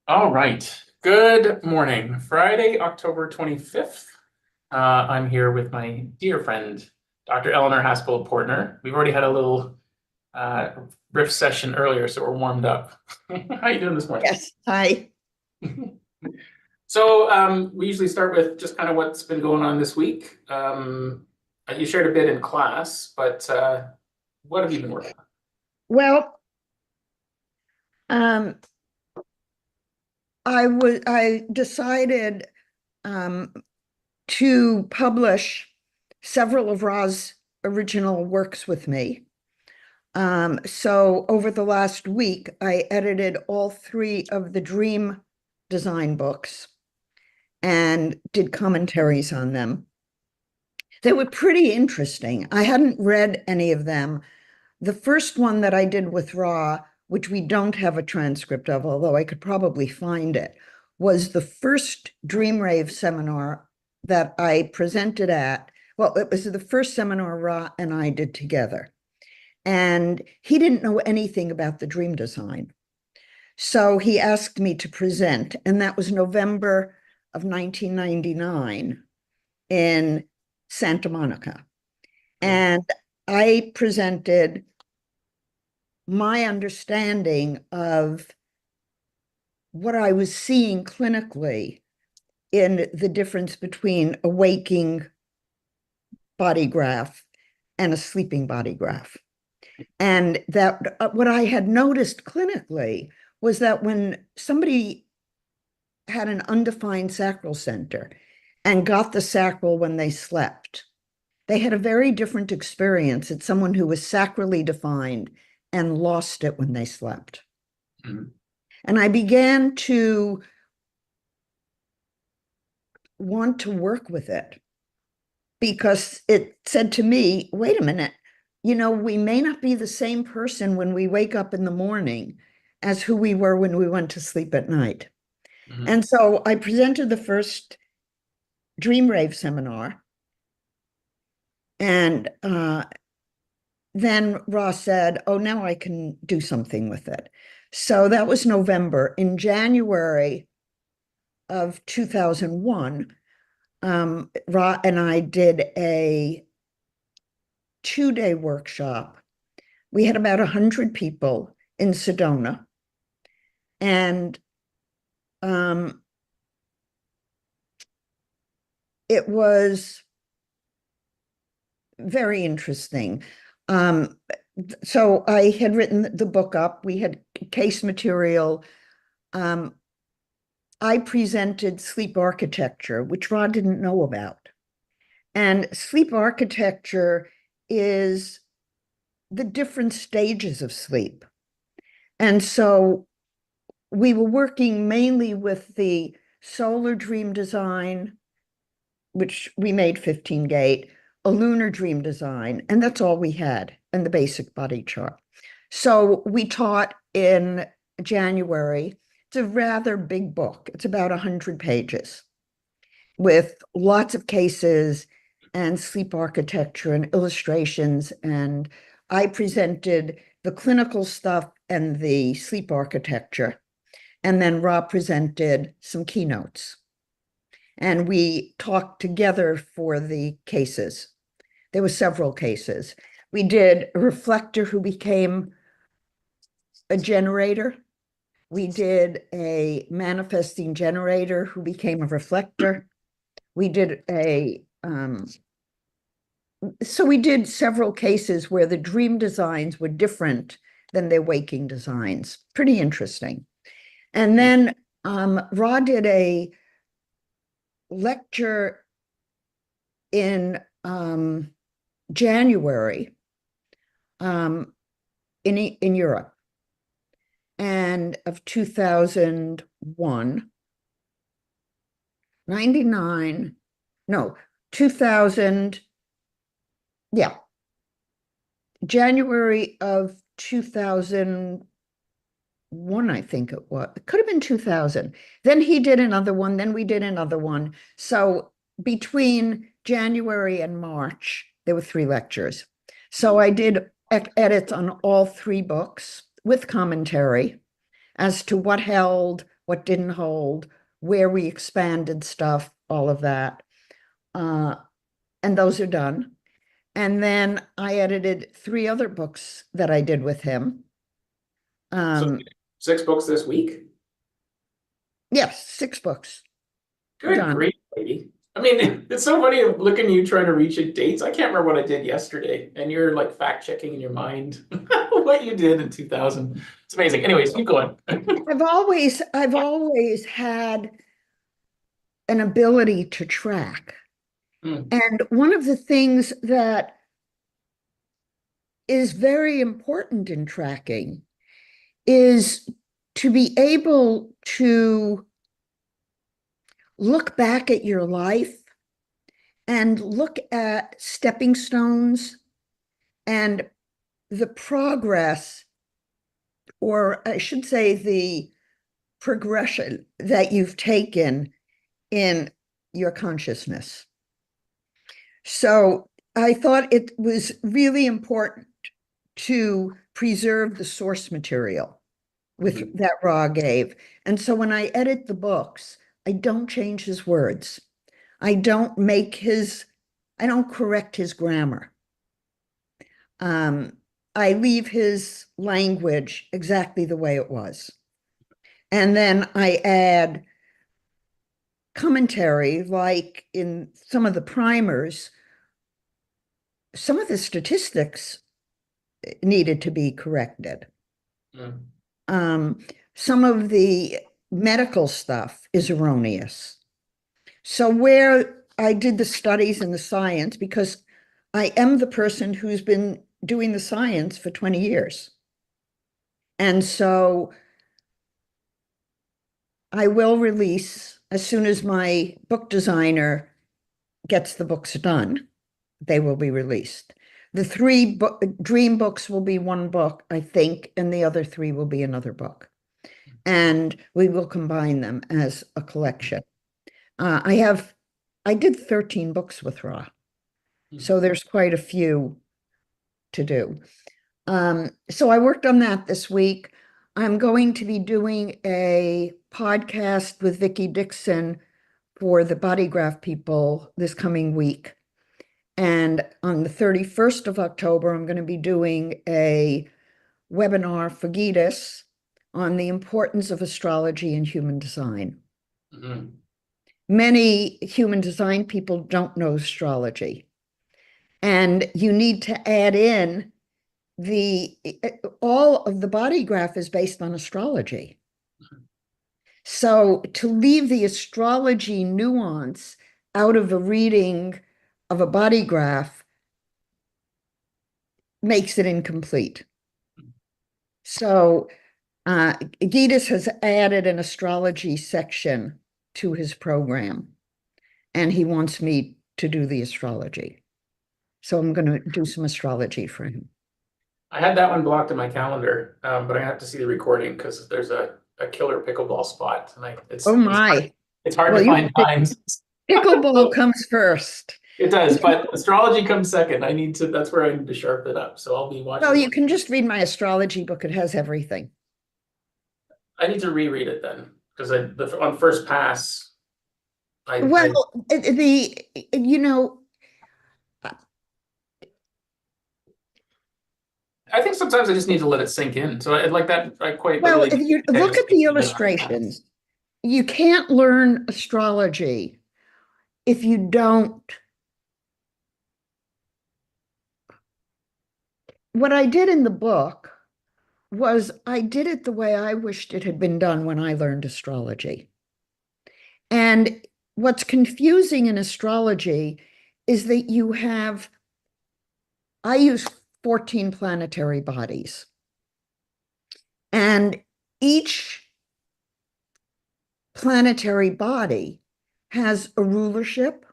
All right. Good morning. Friday, October 25th. I'm here with my dear friend, Dr. Eleanor Haspel-Portner. We've already had a little uh, riff session earlier, so we're warmed up. How you doing this morning? Yes, hi. So we usually start with just kind of what's been going on this week. You shared a bit in class, but what have you been working on? Well, um, I decided um, to publish several of Ra's original works with me. So over the last week, I edited all three of the Dream design books and did commentaries on them. They were pretty interesting. I hadn't read any of them. The first one that I did with Ra, which we don't have a transcript of, although I could probably find it, was the first Dream Rave seminar that I presented at. Well, it was the first seminar Ra and I did together. And he didn't know anything about the dream design. So he asked me to present, and that was November of 1999 in Santa Monica. And I presented my understanding of what I was seeing clinically in the difference between a waking body graph and a sleeping body graph. And that what I had noticed clinically was that when somebody had an undefined sacral center and got the sacral when they slept, they had a very different experience at someone who was sacrally defined and lost it when they slept. Mhm. And I began to want to work with it because it said to me, wait a minute, we may not be the same person when we wake up in the morning as who we were when we went to sleep at night. Mhm. And so I presented the first Dream Rave seminar. And then Ross said, oh, now I can do something with it. So that was November. In January of 2001, Ra and I did a 2-day workshop. We had about 100 people in Sedona. And it was very interesting. Um, so I had written the book up. We had case material. Um, I presented sleep architecture, which Rod didn't know about. And sleep architecture is the different stages of sleep. And so we were working mainly with the solar dream design, which we made 15 gate, a lunar dream design, and that's all we had, and the basic body chart. So we taught in January. It's a rather big book. It's about 100 pages with lots of cases and sleep architecture and illustrations. And I presented the clinical stuff and the sleep architecture. And then Rob presented some keynotes. And we talked together for the cases. There were several cases. We did a reflector who became a generator. We did a manifesting generator who became a reflector. We did so we did several cases where the dream designs were different than their waking designs. Pretty interesting. And then Ra did a lecture in January um, in Europe and of 2001, 99, no, 2000, yeah, January of 2001, I think it was. It could have been 2000. Then he did another one, then we did another one. So between January and March, there were 3 lectures. So I did edits on all 3 books with commentary as to what held, what didn't hold, where we expanded stuff, all of that. And those are done. And then I edited 3 other books that I did with him. So 6 books this week? Yes, 6 books Good done. grief, lady. I mean, it's so funny looking at you trying to reach at dates. I can't remember what I did yesterday, and you're like fact checking in your mind what you did in 2000. It's amazing. Anyways, keep going. I've always had an ability to track. Hmm. And one of the things that is very important in tracking is to be able to look back at your life and look at stepping stones and the progress, or I should say, the progression that you've taken in your consciousness. So I thought it was really important to preserve the source material with that Ra gave. And so when I edit the books, I don't change his words. I don't correct his grammar. I leave his language exactly the way it was. And then I add commentary, like in some of the primers, some of the statistics needed to be corrected. Hmm. Some of the medical stuff is erroneous. So where I did the studies and the science, because I am the person who's been doing the science for 20 years. And so I will release, as soon as my book designer gets the books done, they will be released. The 3 dream books will be 1 book, I think, and the other 3 will be another book. And we will combine them as a collection. I did 13 books with Ra, so there's quite a few to do. So I worked on that this week. I'm going to be doing a podcast with Vicki Dixon for the Body Graph people this coming week. And on the 31st of October, I'm going to be doing a webinar for Gitas on the importance of astrology in human design. Mhm. Many human design people don't know astrology. And you need to add in all of the body graph is based on astrology. So to leave the astrology nuance out of a reading of a body graph makes it incomplete. So Gitas has added an astrology section to his program, and he wants me to do the astrology. So I'm going to do some astrology for him. I had that one blocked in my calendar, but I have to see the recording because there's a killer pickleball spot tonight. Oh my. It's hard Well, to find times. pickleball comes first. It does, but astrology comes second. That's where I need to sharpen it up. So I'll be watching. Well, you can just read my astrology book. It has everything. I need to reread it then because on first pass, Well, I think sometimes I just need to let it sink in. So I like that. I quite well, literally if you look at the illustrations, you can't learn astrology if you don't. What I did in the book was I did it the way I wished it had been done when I learned astrology. And what's confusing in astrology is that I use 14 planetary bodies. And each planetary body has a rulership,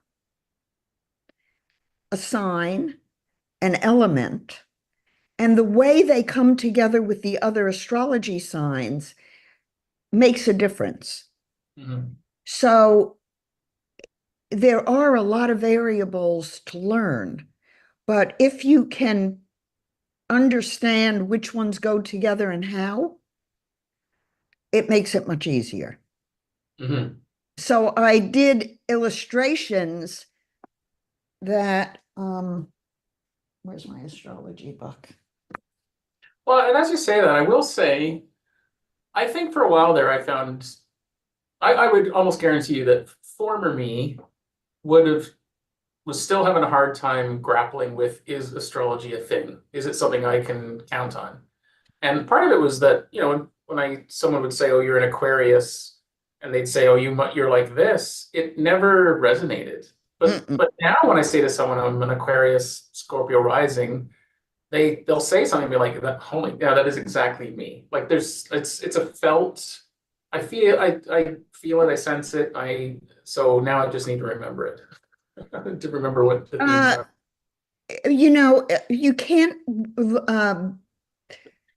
a sign, an element, and the way they come together with the other astrology signs makes a difference. Mhm. So there are a lot of variables to learn, but if you can understand which ones go together and how, it makes it much easier. Mhm. So I did illustrations that, where's my astrology book? Well, and as you say that, I will say, I think for a while there, I found, I would almost guarantee you that former me would have, was still having a hard time grappling with, is astrology a thing? Is it something I can count on? And part of it was that, when someone would say, "Oh, you're an Aquarius," and they'd say, "Oh, you're like this," it never resonated. But Mm-mm. but now when I say to someone I'm an Aquarius Scorpio rising, they'll say something and be like, "That, holy, yeah, that is exactly me." Like it's a felt. I feel it. I sense it. So now I just need to remember it to remember what the themes Uh, are. you can't um,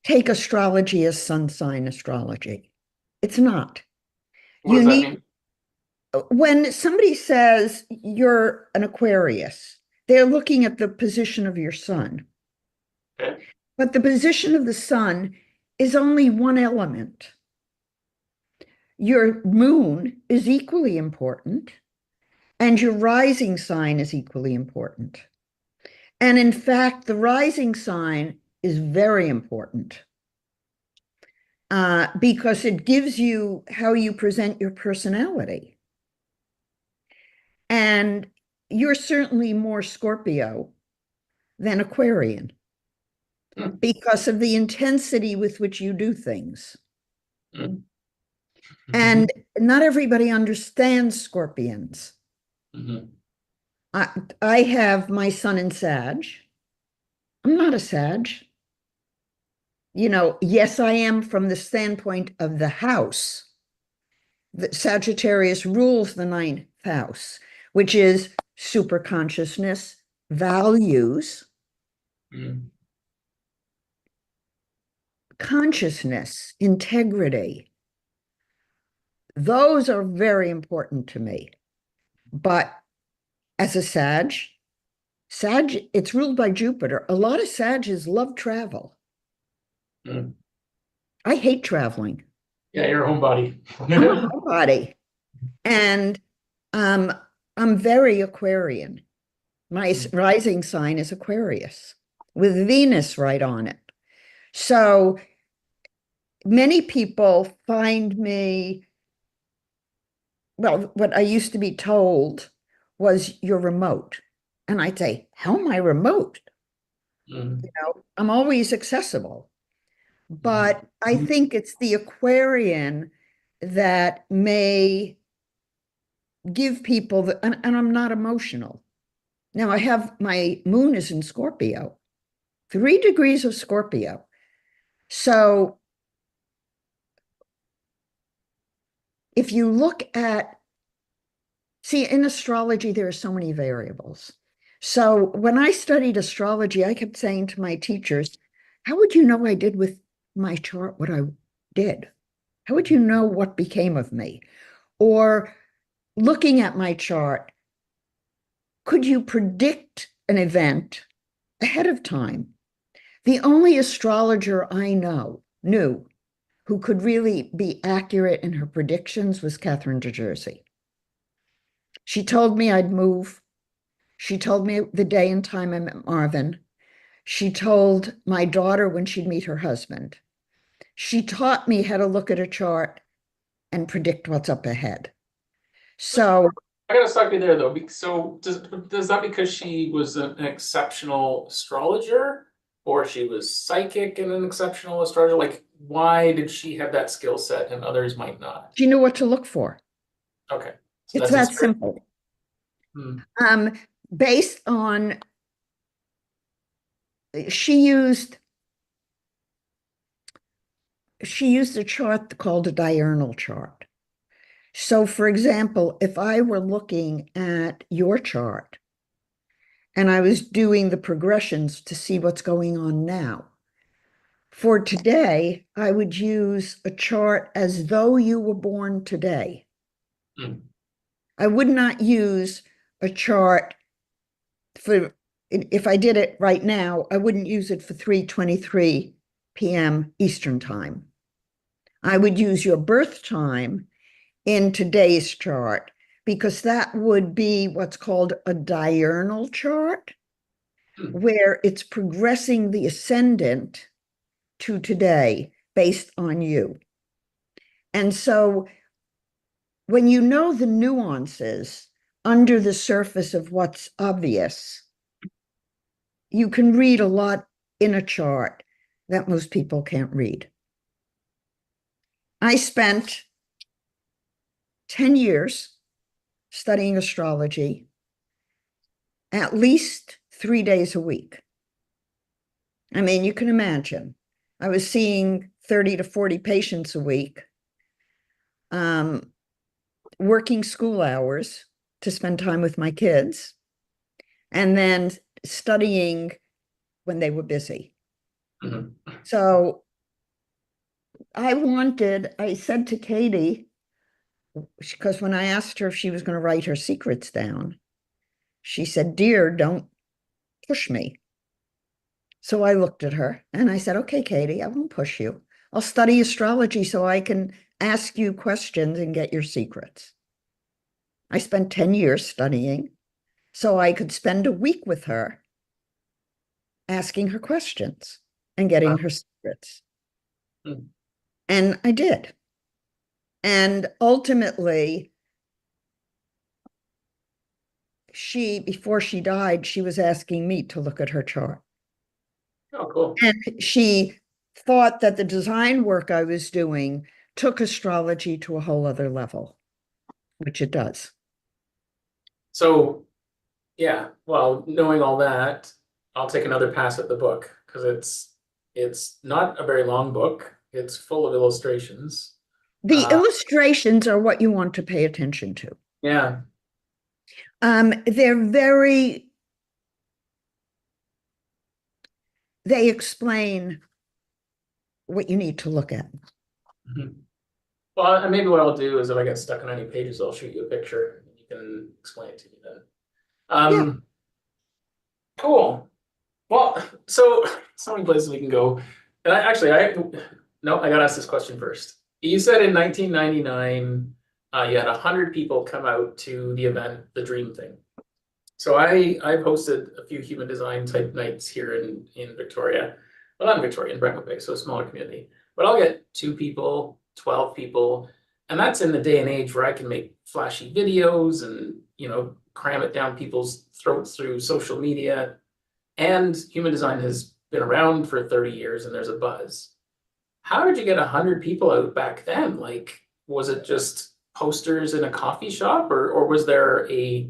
take astrology as sun sign astrology. It's not. What You does that need, mean? when somebody says you're an Aquarius, they're looking at the position of your sun. Okay. But the position of the sun is only one element. Your moon is equally important, and your rising sign is equally important. And in fact, the rising sign is very important because it gives you how you present your personality. And you're certainly more Scorpio than Aquarian Hmm. because of the intensity with which you do things. Hmm. And not everybody understands Scorpions. Hmm. I, I have my sun in Sag. I'm not a Sag. Yes, I am from the standpoint of the house. That Sagittarius rules the ninth house, which is super consciousness, values, Hmm. consciousness, integrity. Those are very important to me. But as a Sag, it's ruled by Jupiter. A lot of Sages love travel. Hmm. I hate traveling. Yeah, you're a homebody. I'm a homebody. And um, I'm very Aquarian. My rising sign is Aquarius with Venus right on it. So many people find me, well, what I used to be told was you're remote. And I'd say, how am I remote? Mm. I'm always accessible. Mhm. But I think it's the Aquarian that may give people and I'm not emotional. Now I have my moon is in Scorpio, 3 degrees of Scorpio. So if you look at, see, in astrology, there are so many variables. So when I studied astrology, I kept saying to my teachers, how would you know I did with my chart what I did? How would you know what became of me? Or looking at my chart, could you predict an event ahead of time? The only astrologer I knew who could really be accurate in her predictions was Catherine de Jersey. She told me I'd move. She told me the day and time I met Marvin. She told my daughter when she'd meet her husband. She taught me how to look at a chart and predict what's up ahead. So, I gotta stop you there though. So does that because she was an exceptional astrologer, or she was psychic and an exceptional astrologer? Like, why did she have that skill set and others might not? do you know what to look for? Okay, so It's that's his that strength. simple. Hmm. Um, Based on, she used she used a chart called a diurnal chart. So, for example, if I were looking at your chart and I was doing the progressions to see what's going on now, for today, I would use a chart as though you were born today. Hmm. I would not use a chart for, if I did it right now, I wouldn't use it for 3:23 p.m. Eastern time. I would use your birth time in today's chart, because that would be what's called a diurnal chart, where it's progressing the ascendant to today based on you. And so when you know the nuances under the surface of what's obvious, you can read a lot in a chart that most people can't read. I spent 10 years studying astrology, at least 3 days a week. I mean, you can imagine. I was seeing 30 to 40 patients a week, working school hours to spend time with my kids, and then studying when they were busy. So I said to Katie, because when I asked her if she was going to write her secrets down, she said, "Dear, don't push me." So I looked at her and I said, "Okay, Katie, I won't push you. I'll study astrology so I can ask you questions and get your secrets." I spent 10 years studying so I could spend a week with her asking her questions and getting her secrets. And I did. And ultimately, before she died, she was asking me to look at her chart. Oh, cool. And she thought that the design work I was doing took astrology to a whole other level, which it does. So, yeah, well, knowing all that, I'll take another pass at the book because it's not a very long book. It's full of illustrations. The illustrations are what you want to pay attention to. Yeah. They explain what you need to look at. Well, maybe what I'll do is if I get stuck on any pages, I'll shoot you a picture and you can explain it to me then. Yeah. Cool. Well, so many places we can go. And I gotta ask this question first. You said in 1999, you had 100 people come out to the event, the Dream Thing. So I've hosted a few human design type nights here in Victoria. Well, not in Victoria, in Brentwood Bay, so a smaller community. But I'll get 2 people, 12 people, and that's in the day and age where I can make flashy videos and, cram it down people's throats through social media. And human design has been around for 30 years and there's a buzz. How did you get 100 people out back then? Like, was it just posters in a coffee shop, or was there a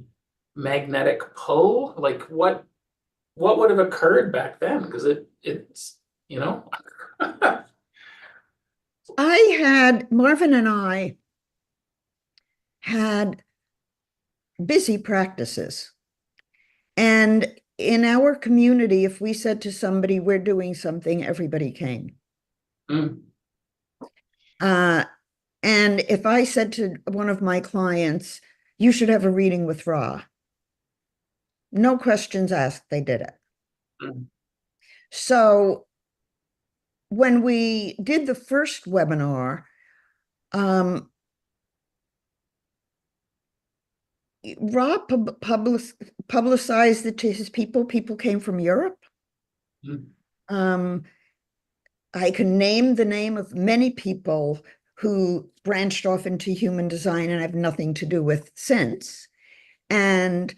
magnetic pull? Like, what would have occurred back then? Because it's Marvin and I had busy practices. And in our community, if we said to somebody, "We're doing something," everybody came. And if I said to one of my clients, "You should have a reading with Ra," no questions asked, they did it. So when we did the first webinar, Ra publicized it to his people. People came from Europe. I can name the name of many people who branched off into human design and have nothing to do with since. And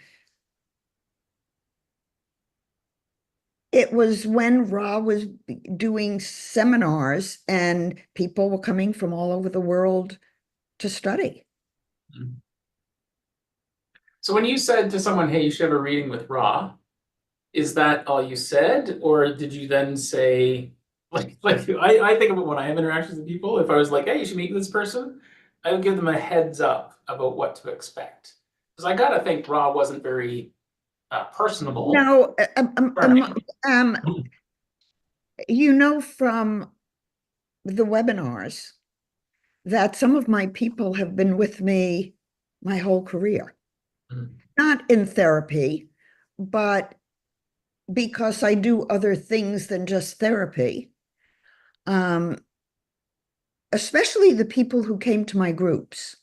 it was when Ra was doing seminars and people were coming from all over the world to study. So when you said to someone, "Hey, you should have a reading with Ra," is that all you said, or did you then say, like I think about when I have interactions with people, if I was like, "Hey, you should meet this person," I would give them a heads up about what to expect. Because I gotta think Ra wasn't very personable. No, from the webinars that some of my people have been with me my whole career. Not in therapy, but because I do other things than just therapy. Especially the people who came to my groups.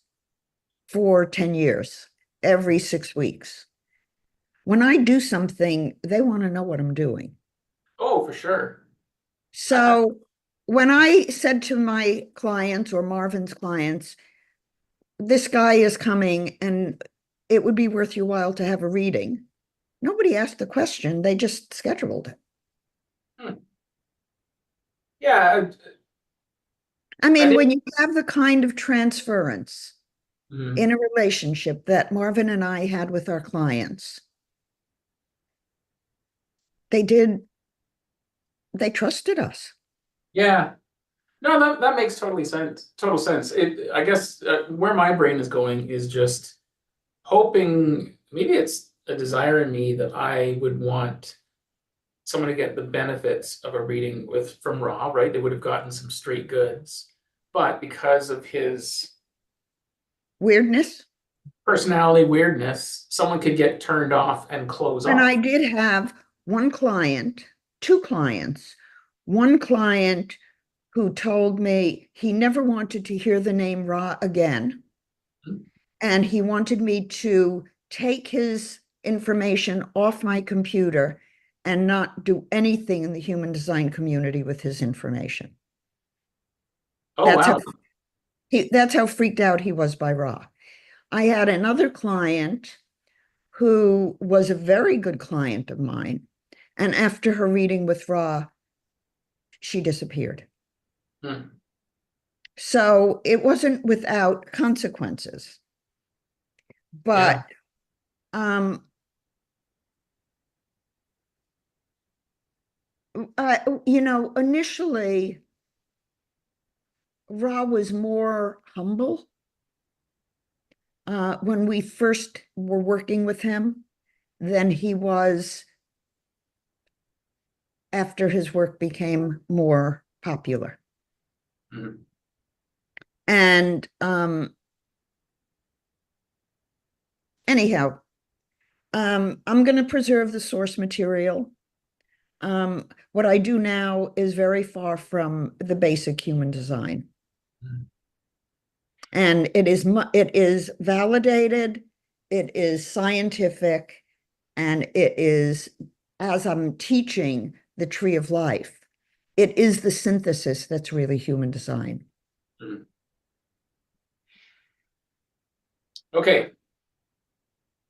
for 10 years, every 6 weeks. When I do something, they want to know what I'm doing. Oh, for sure. I- So when I said to my clients or Marvin's clients, this guy is coming and it would be worth your while to have a reading, nobody asked the question, they just scheduled it. hmm. Yeah, I I mean, think. when you have the kind of transference Mhm. in a relationship that Marvin and I had with our clients, they did, they trusted us. Yeah. No, that makes totally sense. Total sense. I guess where my brain is going is just hoping maybe it's a desire in me that I would want someone to get the benefits of a reading with from Ra, right? They would have gotten some straight goods. But because of his Weirdness. personality weirdness, someone could get turned off and close And I off. did have one client, two clients, one client who told me he never wanted to hear the name Ra again. And he wanted me to take his information off my computer and not do anything in the human design community with his information. Oh That's how wow. that's how freaked out he was by Ra. I had another client who was a very good client of mine. And after her reading with Ra, she disappeared. Hmm. So it wasn't without consequences. Yeah. But um, initially Ra was more humble when we first were working with him than he was after his work became more popular. Hmm. And anyhow, I'm going to preserve the source material. What I do now is very far from the basic human design. And it is validated, it is scientific, and it is, as I'm teaching the tree of life, it is the synthesis that's really human design. Hmm. Okay.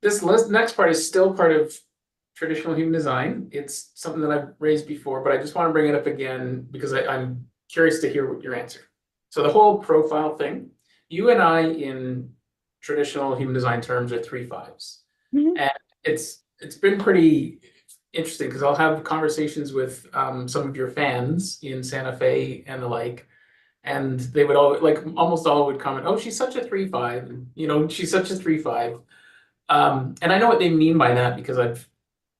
Next part is still part of traditional human design. It's something that I've raised before, but I just want to bring it up again because I'm curious to hear what your answer. So the whole profile thing, you and I in traditional human design terms are 3/5s. Mhm. And it's been pretty interesting because I'll have conversations with some of your fans in Santa Fe and the like, and they would all like almost all would comment, "Oh, she's such a 3/5, she's such a 3/5." And I know what they mean by that because I've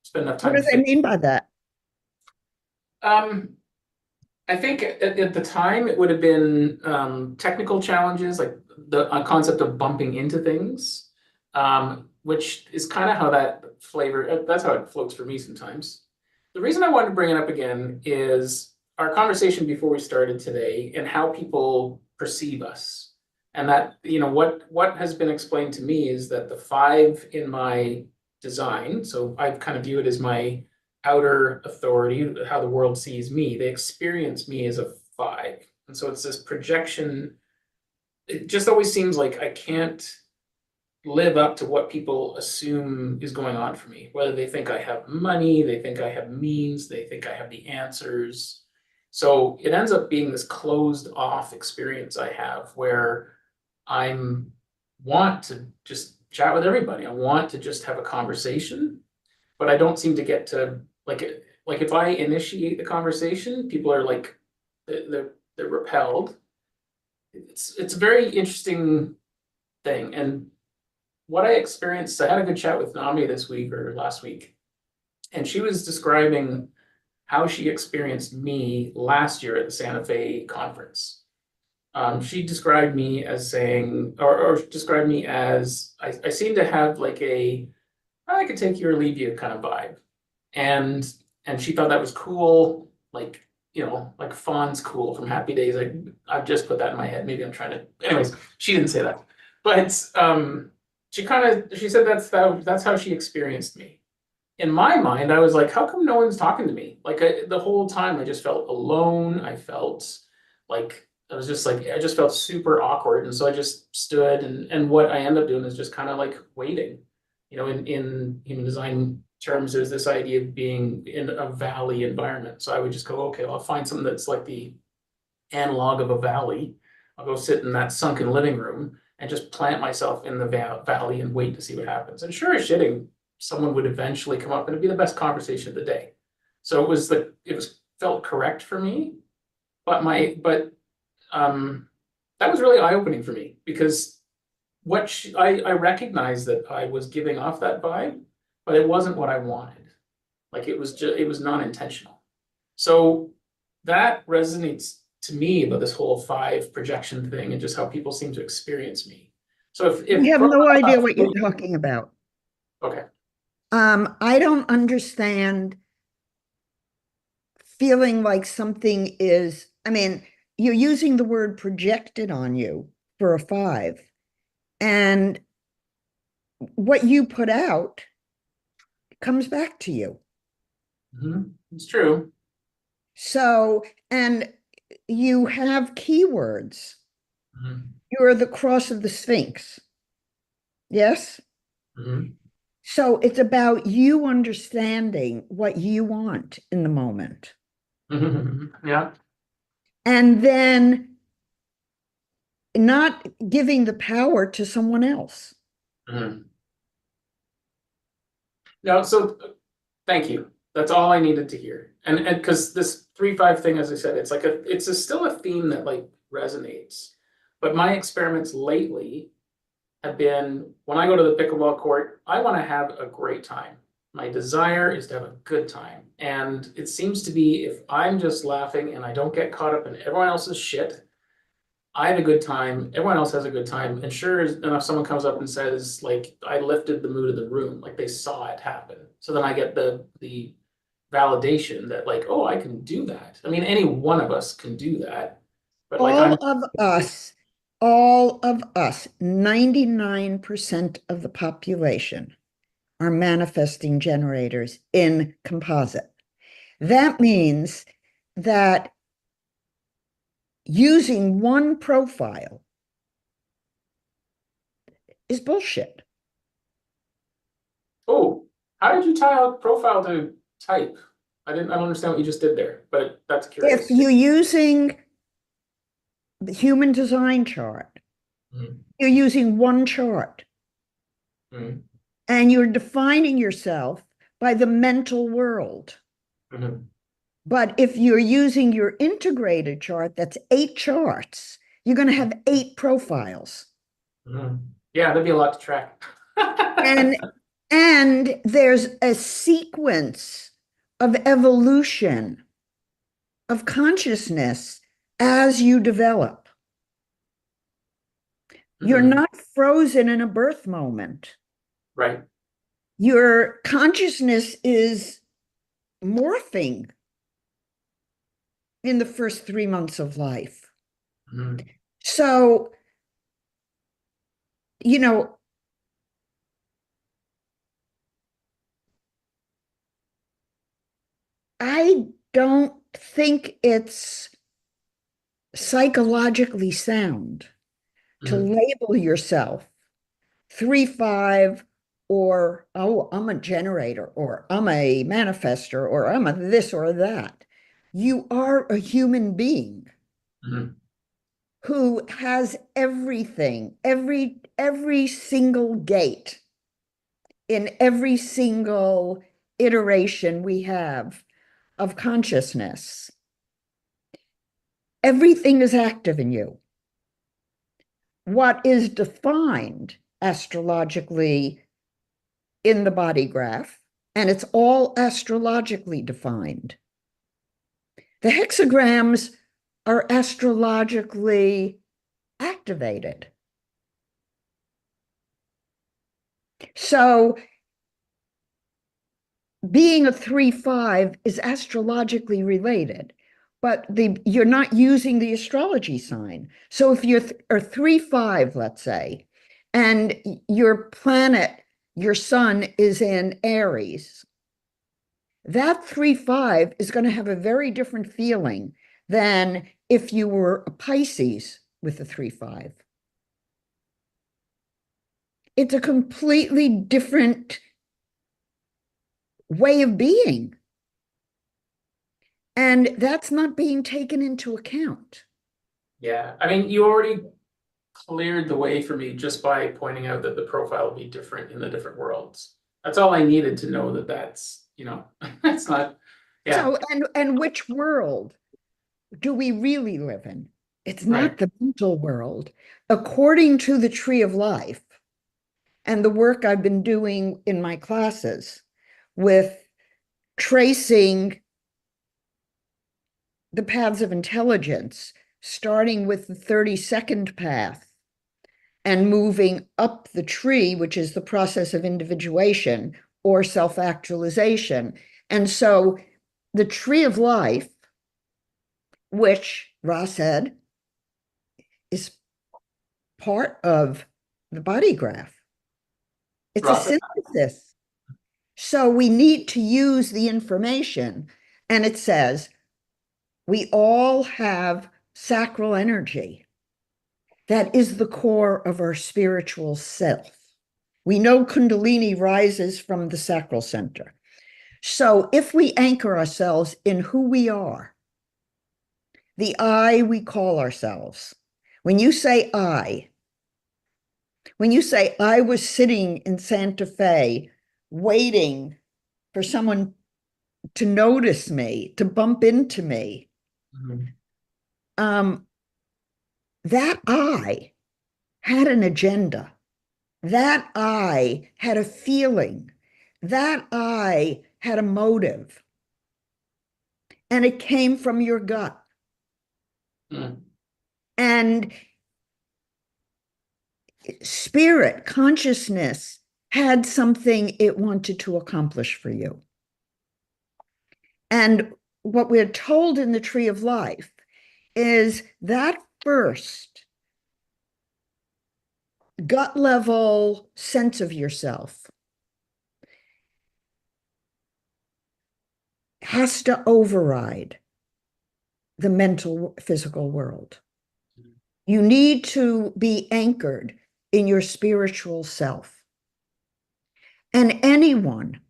spent enough What time do they thinking. mean by that? Um, I think at the time it would have been technical challenges, like the concept of bumping into things, which is kind of how that flavor, that's how it floats for me sometimes. The reason I wanted to bring it up again is our conversation before we started today and how people perceive us. And that, what has been explained to me is that the five in my design, so I kind of view it as my outer authority, how the world sees me. They experience me as a five. And so it's this projection. It just always seems like I can't live up to what people assume is going on for me, whether they think I have money, they think I have means, they think I have the answers. So it ends up being this closed off experience I have where I'm want to just chat with everybody. I want to just have a conversation, but I don't seem to get to like if I initiate the conversation, people are like they're repelled. It's a very interesting thing. And what I experienced, I had a good chat with Nami this week or last week, and she was describing how she experienced me last year at the Santa Fe conference. She described me as saying, or described me as I seem to have like I could take you or leave you kind of vibe. And and she thought that was cool, like Fawn's cool from Happy Days. I've just put that in my head. Maybe I'm trying to. Anyways, she didn't say that. But she said that's how she experienced me. In my mind, I was like, how come no one's talking to me? Like the whole time I just felt alone. I felt like I just felt super awkward. And so I just stood and what I end up doing is just kind of like waiting. In human design terms, there's this idea of being in a valley environment. So I would just go, okay, I'll find something that's like the analog of a valley. I'll go sit in that sunken living room and just plant myself in the valley and wait to see what happens. And sure as shitting, someone would eventually come up and it'd be the best conversation of the day. So it was felt correct for me, but that was really eye-opening for me because I recognized that I was giving off that vibe, but it wasn't what I wanted. Like it was non-intentional. So that resonates to me about this whole five projection thing and just how people seem to experience me. So I if have no idea what you're profile, talking about. okay. I don't understand feeling like something is, I mean, you're using the word projected on you for a five. And what you put out comes back to you. It's true. So, and you have keywords. Mhm. You're the cross of the Sphinx. Yes? Mhm. So it's about you understanding what you want in the moment. Yeah. And then not giving the power to someone else. Mhm. No, so thank you. That's all I needed to hear. And because this 3-5 thing, as I said, still a theme that like resonates. But my experiments lately have been when I go to the pickleball court, I want to have a great time. My desire is to have a good time. And it seems to be if I'm just laughing and I don't get caught up in everyone else's shit, I have a good time, everyone else has a good time. And sure enough, someone comes up and says, like, I lifted the mood of the room, like they saw it happen. So then I get the validation that, like, oh, I can do that. I mean, any one of us can do that. But like All I'm of us, all of us, 99% of the population are manifesting generators in composite. That means that using one profile is bullshit. Oh, how did you tie out profile to type? I don't understand what you just did there, but that's If curious. you're using the human design chart, Mhm. you're using one chart Mhm. and you're defining yourself by the mental world. Mhm. But if you're using your integrated chart, that's 8 charts, you're going to have 8 profiles. Mhm. Yeah, that'd be a lot to track. And and there's a sequence of evolution of consciousness as you develop. You're Mhm. not frozen in a birth moment. Right. Your consciousness is morphing in the first 3 months of life. Mhm. So, you know, I don't think it's psychologically sound to Mhm. label yourself 3-5 or, oh, I'm a generator or I'm a manifester or I'm a this or that. You are a human being Mhm. who has everything, every single gate in every single iteration we have of consciousness. Everything is active in you. What is defined astrologically in the body graph, and it's all astrologically defined. The hexagrams are astrologically activated. So being a 3-5 is astrologically related, but you're not using the astrology sign. So if you're a 3-5, let's say, and your planet, your sun, is in Aries. That 3-5 is going to have a very different feeling than if you were a Pisces with a 3-5. It's a completely different way of being. And that's not being taken into account. Yeah, I mean, you already cleared the way for me just by pointing out that the profile will be different in the different worlds. That's all I needed to know that that's, it's not, yeah, So, and which world do we really live in? It's right. not the mental world. According to the Tree of Life and the work I've been doing in my classes with tracing the paths of intelligence, starting with the 32nd path and moving up the tree, which is the process of individuation or self-actualization. And so the Tree of Life, which Ra said is part of the body graph, it's a Ross, synthesis. So we need to use the information. And it says, we all have sacral energy. That is the core of our spiritual self. We know Kundalini rises from the sacral center. So if we anchor ourselves in who we are, the I we call ourselves, when you say I was sitting in Santa Fe waiting for someone to notice me, to bump into me, mhm, um, that I had an agenda. That I had a feeling. That I had a motive. And it came from your gut. mm, And spirit, consciousness had something it wanted to accomplish for you. And what we're told in the Tree of Life is that first gut level sense of yourself has to override the mental physical world. You need to be anchored in your spiritual self. And anyone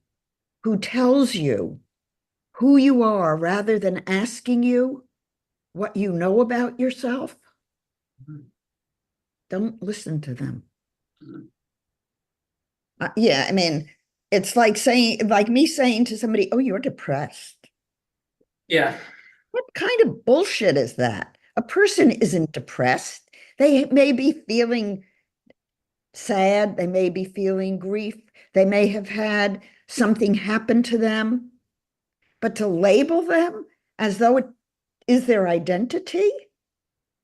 who tells you who you are rather than asking you what you know about yourself, mhm, don't listen to them. mhm. Yeah, I mean, it's like me saying to somebody, oh, you're depressed. Yeah, What kind of bullshit is that? A person isn't depressed. They may be feeling sad. They may be feeling grief. They may have had something happen to them, but to label them as though it is their identity.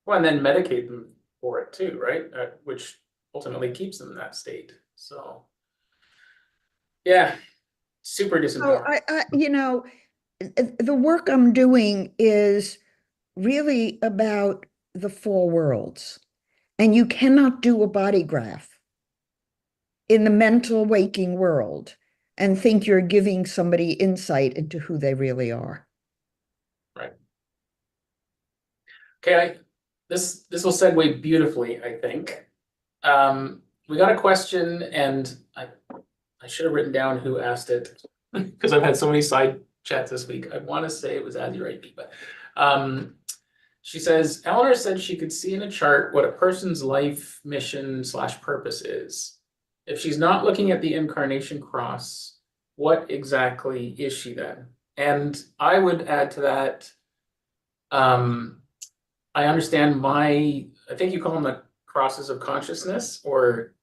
well, and then medicate them for it too, right? Which ultimately keeps them in that state. So, yeah, super So disempowering. the work I'm doing is really about the four worlds. And you cannot do a body graph in the mental waking world and think you're giving somebody insight into who they really are. Right. Okay, this will segue beautifully, I think. We got a question, and I should have written down who asked it because I've had so many side chats this week. I want to say it was Azurite, but she says Eleanor said she could see in a chart what a person's life mission slash purpose is. If she's not looking at the incarnation cross, what exactly is she then? And I would add to that, I understand I think you call them the crosses of consciousness or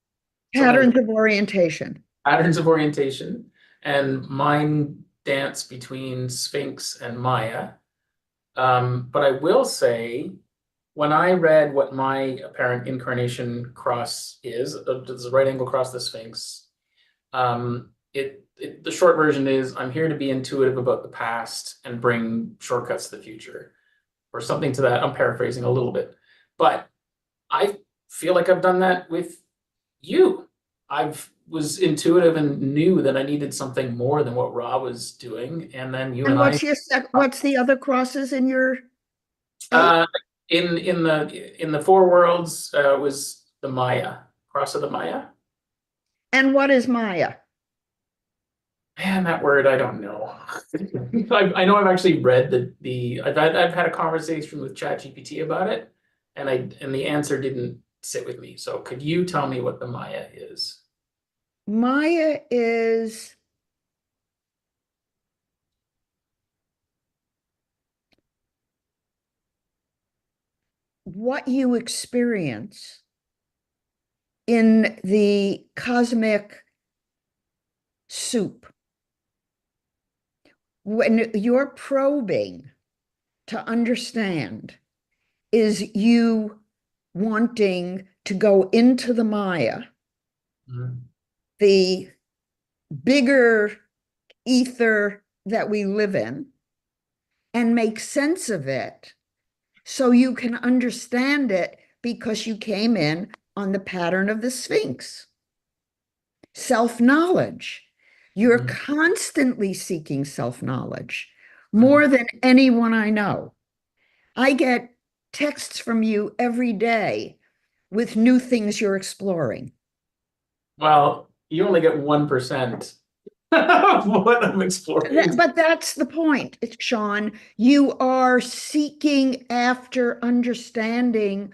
something like Patterns of orientation. patterns of orientation, and mine dance between Sphinx and Maya. But I will say, when I read what my apparent incarnation cross is, does the right angle cross the Sphinx? The short version is I'm here to be intuitive about the past and bring shortcuts to the future, or something to that. I'm paraphrasing a little bit, but I feel like I've done that with You. I've was intuitive and knew that I needed something more than what Ra was doing, and then you And and I what's the other crosses in your eight? uh in the four worlds was the Maya, cross of the Maya. And what is Maya? Man, that word I don't know. I know I've actually read I've had a conversation with ChatGPT about it, and the answer didn't sit with me. So could you tell me what the Maya is? Maya is what you experience in the cosmic soup. When you're probing to understand, is you wanting to go into the Maya, Mhm. the bigger ether that we live in, and make sense of it so you can understand it because you came in on the pattern of the Sphinx. Self-knowledge. You're Mhm. constantly seeking self-knowledge Mhm. more than anyone I know. I get texts from you every day with new things you're exploring. Well, you only get 1% of what I'm exploring. But that's the point, Sean. You are seeking after understanding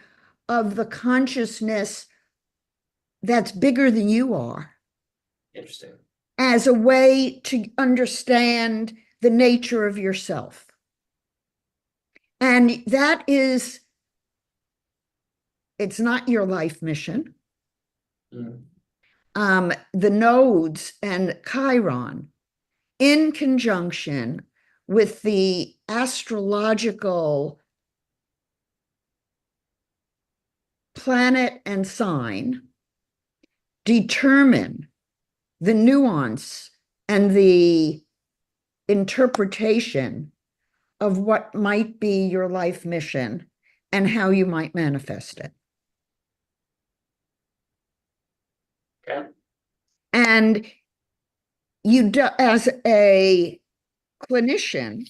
of the consciousness that's bigger than you are Interesting. as a way to understand the nature of yourself. And it's not your life mission. Mm. The nodes and Chiron, in conjunction with the astrological planet and sign, determine the nuance and the interpretation of what might be your life mission and how you might manifest it. Okay. And as a clinician,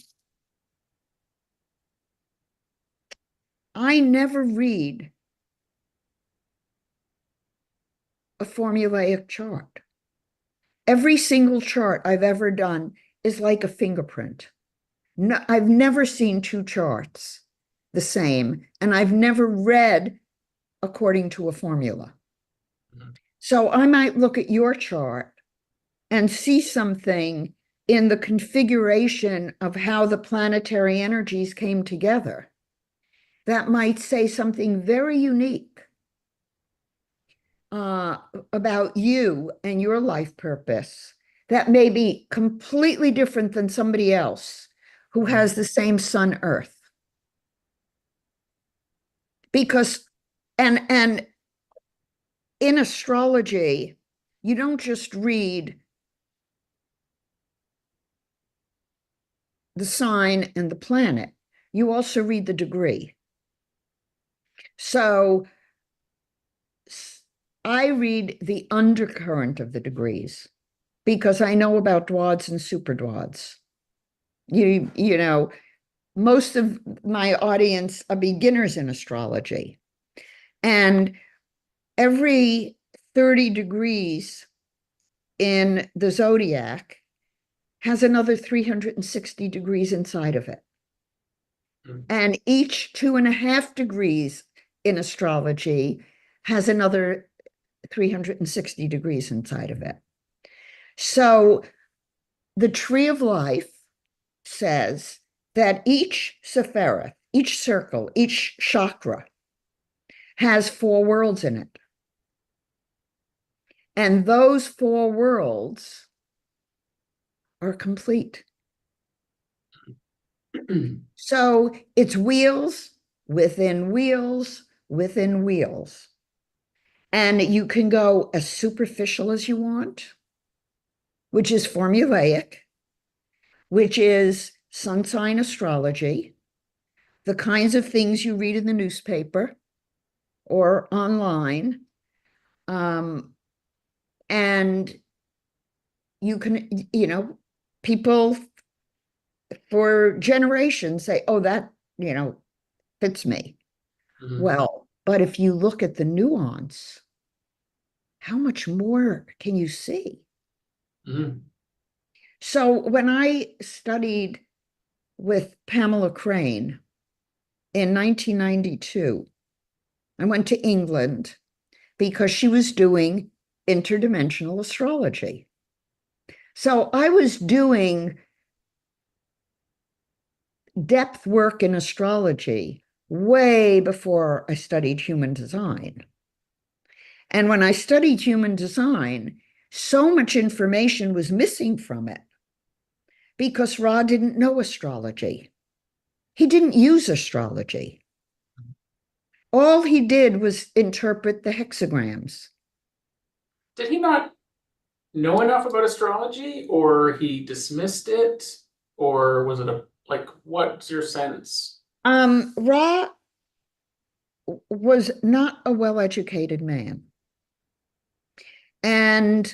I never read a formulaic chart. Every single chart I've ever done is like a fingerprint. No, I've never seen two charts the same, and I've never read according to a formula. Mhm. So I might look at your chart and see something in the configuration of how the planetary energies came together that might say something very unique uh, about you and your life purpose that may be completely different than somebody else who Mhm. has the same sun earth. Because and in astrology, you don't just read the sign and the planet, you also read the degree. So I read the undercurrent of the degrees because I know about dwads and super dwads. You know, most of my audience are beginners in astrology. And every 30 degrees in the zodiac has another 360 degrees inside of it. Mhm. And each 2.5 degrees in astrology has another 360 degrees inside of it. So the tree of life says that each sephiroth, each circle, each chakra has four worlds in it. And those four worlds are complete. So it's wheels within wheels within wheels. And you can go as superficial as you want, which is formulaic, which is sun sign astrology, the kinds of things you read in the newspaper or online, And you can, people for generations say, oh, that, fits me. Mhm. Well, but if you look at the nuance, how much more can you see? Mhm. So when I studied with Pamela Crane in 1992, I went to England because she was doing interdimensional astrology. So I was doing depth work in astrology way before I studied human design. And when I studied human design, so much information was missing from it because Ra didn't know astrology. He didn't use astrology. All he did was interpret the hexagrams. Did he not know enough about astrology, or he dismissed it, or was it a like? What's your sense? Ra was not a well-educated man. And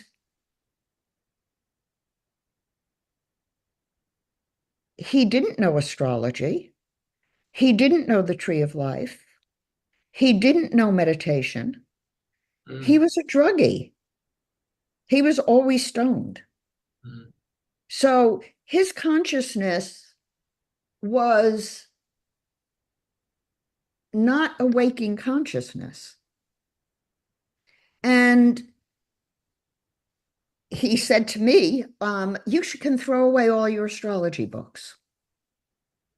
he didn't know astrology. He didn't know the tree of life. He didn't know meditation. He Mm, was a druggie. He was always stoned. mm, So his consciousness was not a waking consciousness. And he said to me, you can throw away all your astrology books.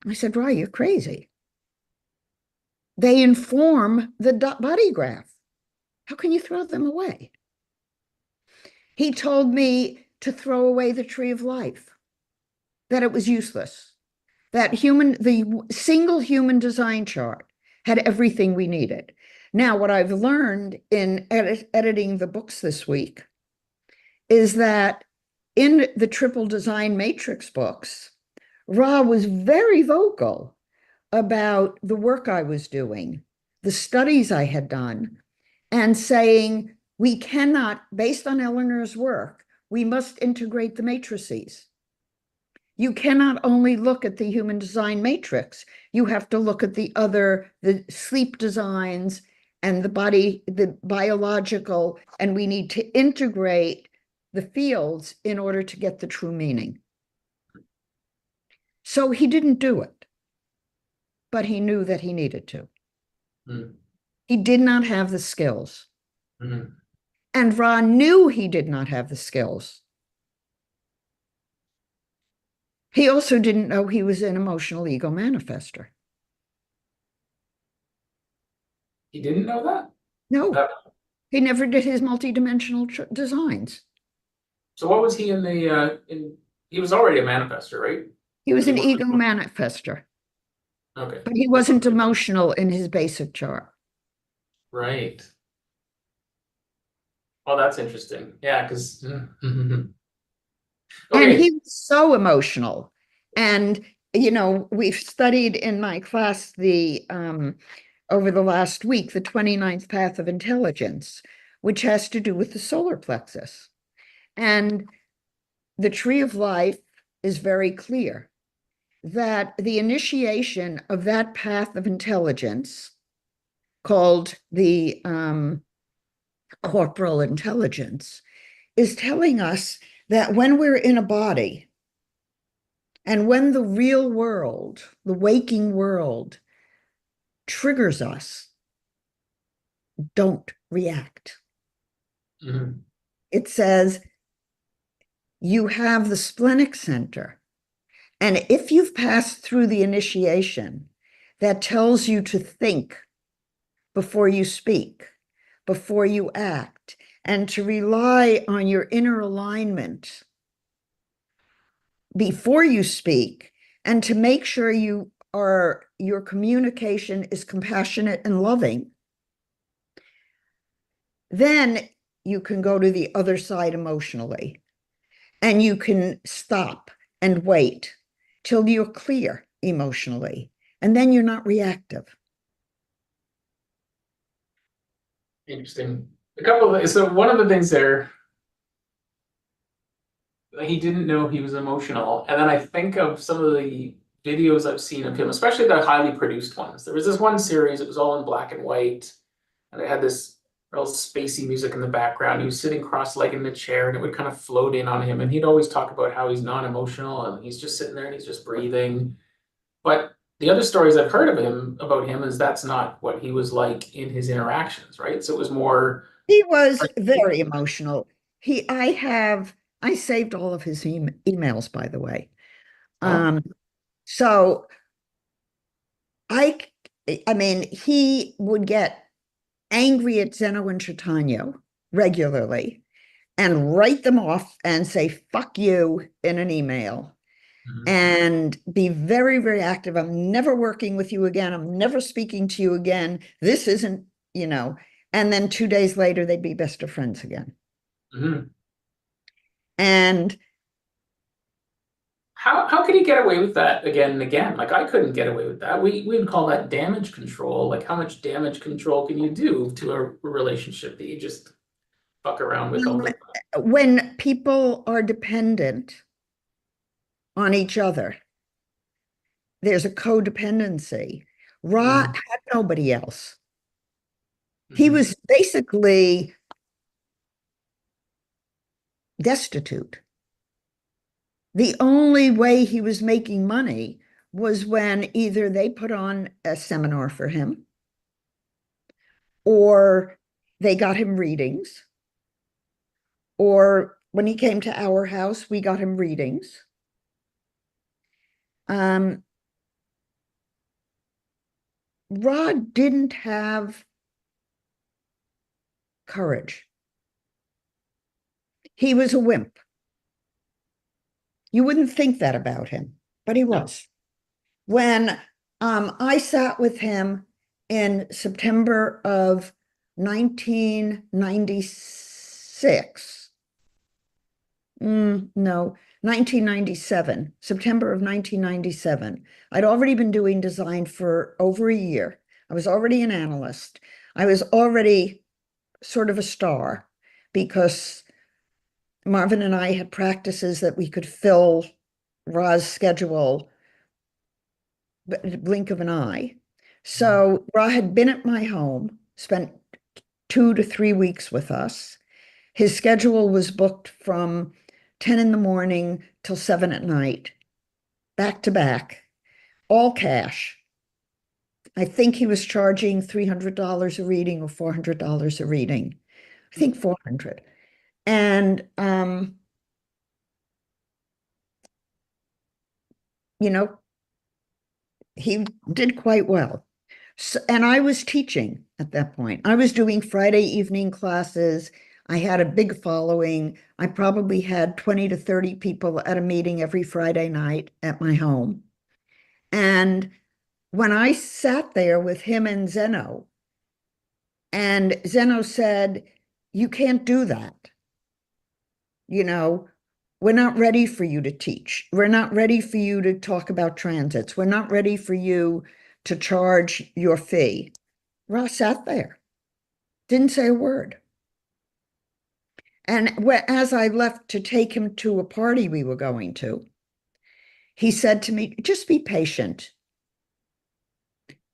I said, Right, you're crazy. They inform the body graph. How can you throw them away? He told me to throw away the tree of life, that it was useless, that the single human design chart had everything we needed. Now, what I've learned in editing the books this week is that in the triple design matrix books, Ra was very vocal about the work I was doing, the studies I had done, and saying, we cannot, based on Eleanor's work, we must integrate the matrices. You cannot only look at the human design matrix, you have to look at the sleep designs and the body, the biological, and we need to integrate the fields in order to get the true meaning. So he didn't do it, but he knew that he needed to. mm, He did not have the skills. mm. And Ra knew he did not have the skills. He also didn't know he was an emotional ego manifester. He didn't know that. No, That he never did his multidimensional designs. so what was he in the in? He was already a manifester, right? He was But he an wasn't. ego manifester, Okay, but he just wasn't emotional in his basic chart. right. Oh, that's interesting. Yeah, because And okay. he was so emotional. And, we've studied in my class over the last week, the 29th path of intelligence, which has to do with the solar plexus. And the tree of life is very clear that the initiation of that path of intelligence, called the corporal intelligence, is telling us that when we're in a body and when the real world, the waking world, triggers us, don't react. Mhm. It says you have the splenic center. And if you've passed through the initiation, that tells you to think before you speak, before you act, and to rely on your inner alignment before you speak, and to make sure your communication is compassionate and loving. Then you can go to the other side emotionally, and you can stop and wait till you're clear emotionally, and then you're not reactive. Interesting. A couple of, so one of the things there, he didn't know he was emotional. And then I think of some of the videos I've seen of him, especially the highly produced ones. There was this one series, it was all in black and white, and it had this real spacey music in the background. He was sitting cross-legged in a chair and it would kind of float in on him. And he'd always talk about how he's non-emotional and he's just sitting there and he's just breathing. But the other stories I've heard of him about him is that's not what he was like in his interactions, right? So it was more He was very emotional. I saved all of his emails, by the way. oh, So I, I mean, he would get angry at Zeno and Chaitanya regularly and write them off and say, fuck you in an email mhm, and be very, very active. I'm never working with you again. I'm never speaking to you again. This isn't, you know, and then 2 days later, they'd be best of friends again. mhm. And How could he get away with that again and again? Like I couldn't get away with that. We would call that damage control. Like how much damage control can you do to a relationship that you just fuck around with all the time? when people are dependent on each other, there's a codependency. Ra Mhm, had nobody else. He mhm, was basically destitute. The only way he was making money was when either they put on a seminar for him or they got him readings, or when he came to our house, we got him readings. Um, Rod didn't have courage. He was a wimp. You wouldn't think that about him, but he no. was. When I sat with him in September of 1996, no, 1997, September of 1997. I'd already been doing design for over a year. I was already an analyst. I was already sort of a star because Marvin and I had practices that we could fill Ra's schedule blink of an eye. Mhm, So Ra had been at my home, spent 2 to 3 weeks with us. His schedule was booked from 10 in the morning till 7 at night, back to back, all cash. I think he was charging $300 a reading or $400 a reading. I think 400. And you know, he did quite well. So, and I was teaching at that point. I was doing Friday evening classes. I had a big following. I probably had 20 to 30 people at a meeting every Friday night at my home. And when I sat there with him and Zeno, and Zeno said, you can't do that. You know, we're not ready for you to teach. We're not ready for you to talk about transits. We're not ready for you to charge your fee. Ross sat there, didn't say a word. And as I left to take him to a party we were going to, he said to me, just be patient.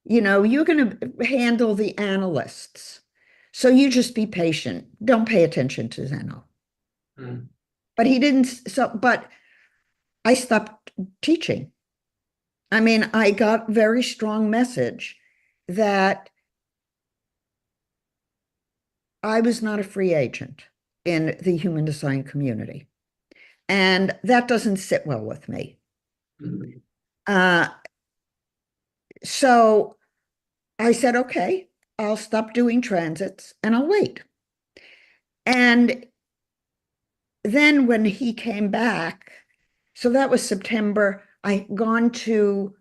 You know, you're going to handle the analysts. So you just be patient. Don't pay attention to Zeno. mhm, But he didn't. But I stopped teaching. I mean, I got very strong message that I was not a free agent in the human design community. And that doesn't sit well with me. mhm, Uh, so I said, okay, I'll stop doing transits and I'll wait. And then when he came back, so that was September, I'd gone to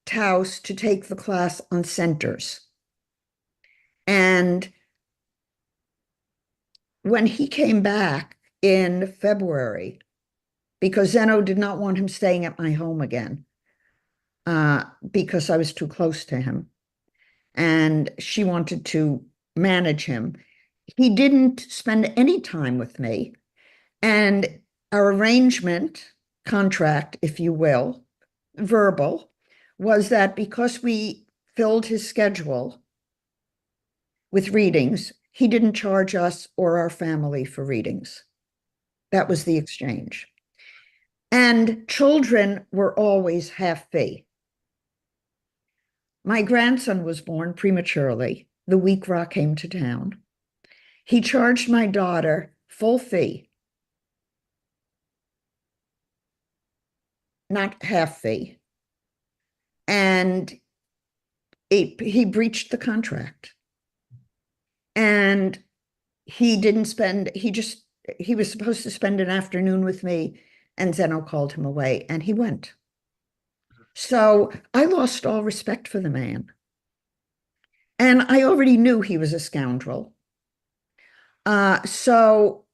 Taos to take the class on centers. And when he came back in February, because Zeno did not want him staying at my home again, because I was too close to him. And she wanted to manage him. he didn't spend any time with me. And our arrangement, contract, if you will, verbal, was that because we filled his schedule with readings, he didn't charge us or our family for readings. That was the exchange. And children were always half fee. My grandson was born prematurely the week Ra came to town. He charged my daughter full fee, not half fee. And he breached the contract. And he didn't spend, he was supposed to spend an afternoon with me, and Zeno called him away, and he went. So I lost all respect for the man. And I already knew he was a scoundrel. So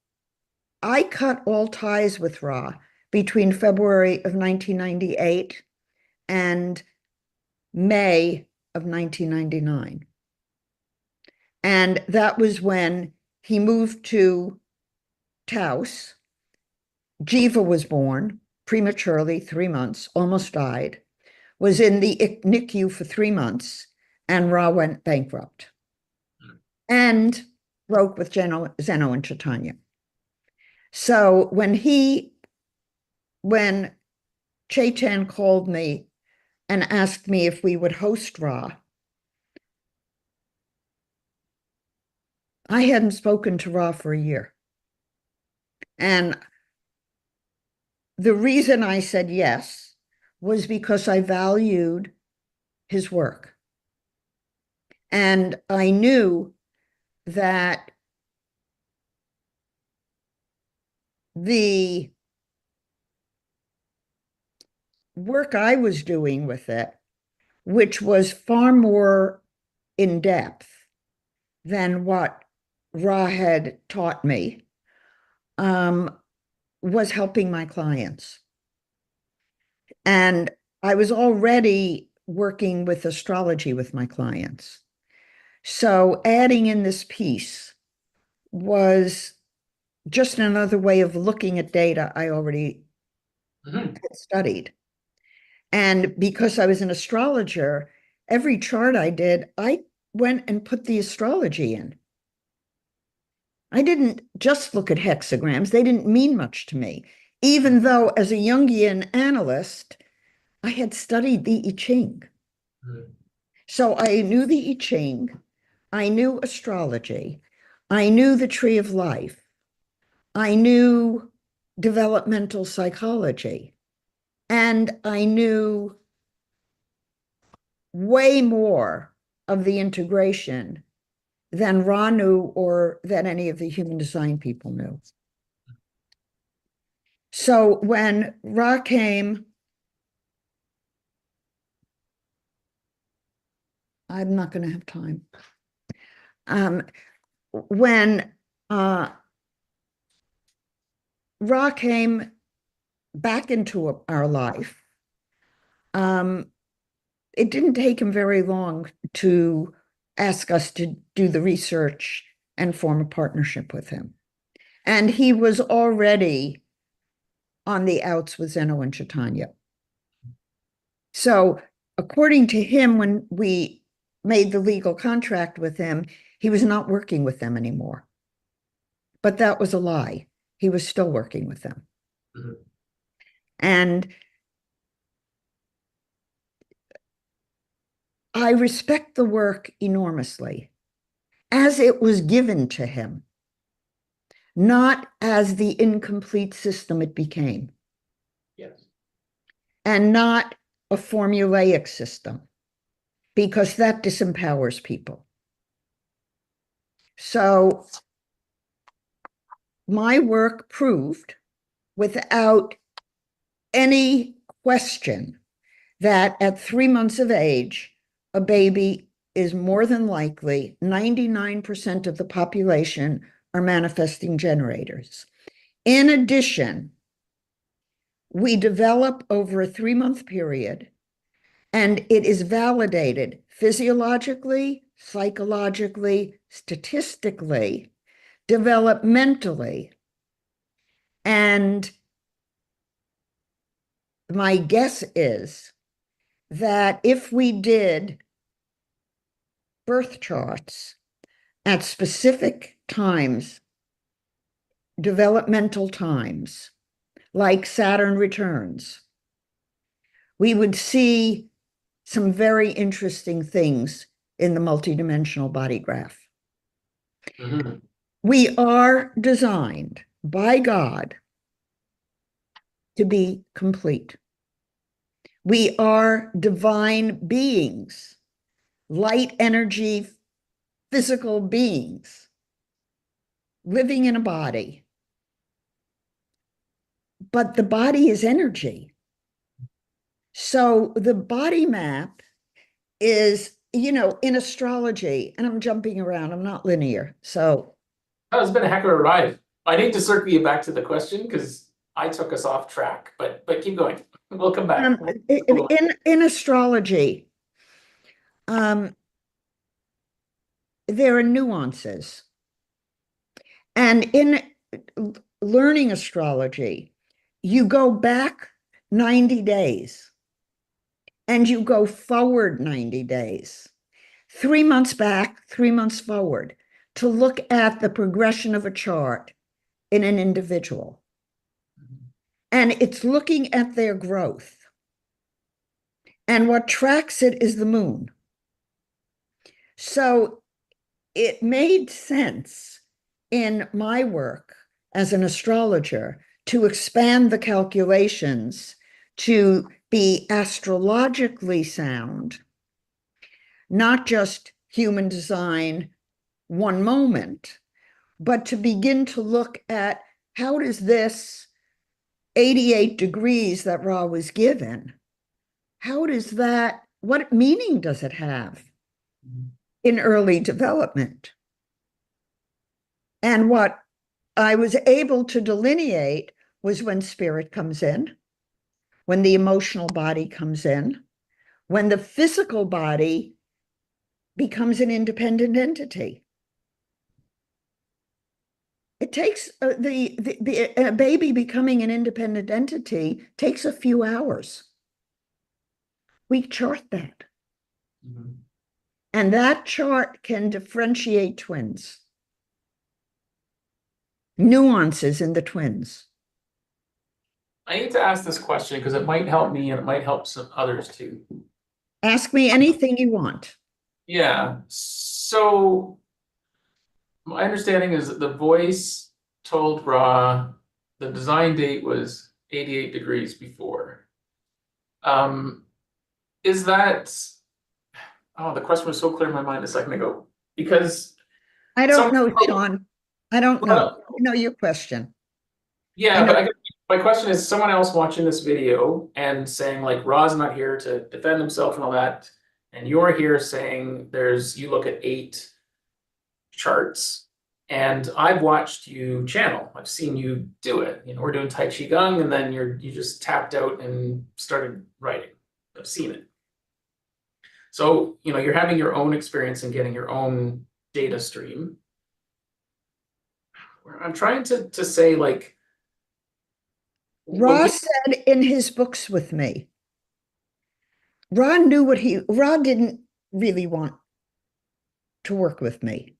I cut all ties with Ra between February of 1998 and May of 1999. And that was when he moved to Taos. Jiva was born prematurely, 3 months, almost died, was in the NICU for 3 months, and Ra went bankrupt and broke with Zeno and Chaitanya. So when Chaitan called me and asked me if we would host Ra, I hadn't spoken to Ra for a year. And the reason I said yes was because I valued his work. And I knew that the work I was doing with it, which was far more in depth than what Ra had taught me, was helping my clients. And I was already working with astrology with my clients. So adding in this piece was just another way of looking at data I already had studied. And because I was an astrologer, every chart I did, I went and put the astrology in. I didn't just look at hexagrams. They didn't mean much to me, even though as a Jungian analyst, I had studied the I Ching. So I knew the I Ching, I knew astrology, I knew the tree of life, I knew developmental psychology, and I knew way more of the integration than Ra knew or that any of the human design people knew. So when Ra came, I'm not going to have time. When Ra came back into our life, it didn't take him very long to ask us to do the research and form a partnership with him. And he was already on the outs with Zeno and Chaitanya. So according to him, when we made the legal contract with him, he was not working with them anymore. But that was a lie. He was still working with them. And I respect the work enormously as it was given to him, not as the incomplete system it became. Yes. And not a formulaic system, because that disempowers people. So my work proved without any question that at 3 months of age, a baby is more than likely, 99% of the population are manifesting generators. In addition, we develop over a 3-month period, and it is validated physiologically, psychologically, statistically, developmentally. And my guess is that if we did birth charts at specific times, developmental times, like Saturn returns, we would see some very interesting things in the multidimensional body graph. Mhm. We are designed by God to be complete. We are divine beings, light energy, physical beings living in a body. But the body is energy. So the body map is, in astrology, and I'm jumping around, I'm not linear. So That has been a heck of a ride. I need to circle you back to the question because I took us off track, but keep going. We'll come back. in astrology, there are nuances. And in learning astrology, you go back 90 days and you go forward 90 days, 3 months back, 3 months forward, to look at the progression of a chart in an individual. And it's looking at their growth. And what tracks it is the moon. So it made sense in my work as an astrologer to expand the calculations to be astrologically sound, not just human design, one moment, but to begin to look at how does this 88 degrees that Ra was given, what meaning does it have in early development? And what I was able to delineate was when spirit comes in, when the emotional body comes in, when the physical body becomes an independent entity. It takes a baby becoming an independent entity takes a few hours. We chart that. Mhm. And that chart can differentiate twins, nuances in the twins. I need to ask this question because it might help me and it might help some others too. Ask me anything you want. Yeah, so my understanding is that the voice told Ra the design date was 88 degrees before. Um, is that, oh, the question was so clear in my mind a second ago. Because I don't some, know, Sean. I don't know. well, I know your question. I yeah, know. but my question is someone else watching this video and saying like Ra's not here to defend himself and all that, and you're here saying you look at 8 charts, and I've watched you channel. I've seen you do it. We're doing Tai Chi Gong, and then you just tapped out and started writing. I've seen it. So, you're having your own experience and getting your own data stream. I'm trying to say like when Ra people, said in his books with me, Ra didn't really want to work with me.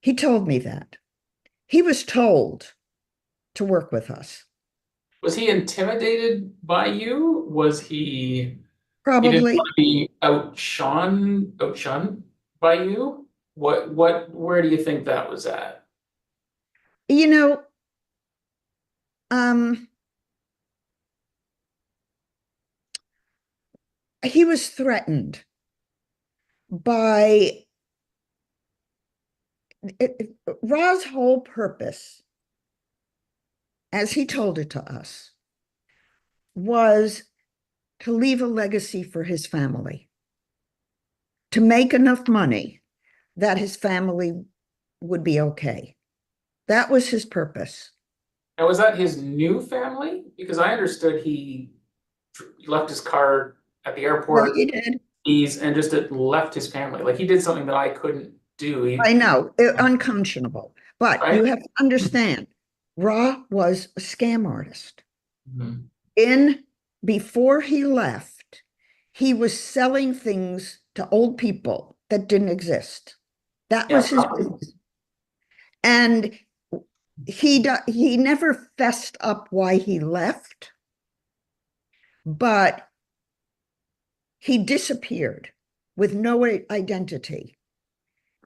He told me that. He was told to work with us. was he intimidated by you? Was he didn't Probably. want to be outshone by you? Where do you think that was at? You know, um, he was threatened by Ra's whole purpose, as he told it to us, was to leave a legacy for his family, to make enough money that his family would be okay. That was his purpose. Now, was that his new family? Because I understood he left his car at the Right, airport, he did. and just left his family. Like he did something that I couldn't do. I know, unconscionable, but you Right? have to understand, Ra was a scam artist. Mhm. In Before he left, he was selling things to old people that didn't exist. That Yeah, was his probably. business. And he never fessed up why he left, but he disappeared with no identity.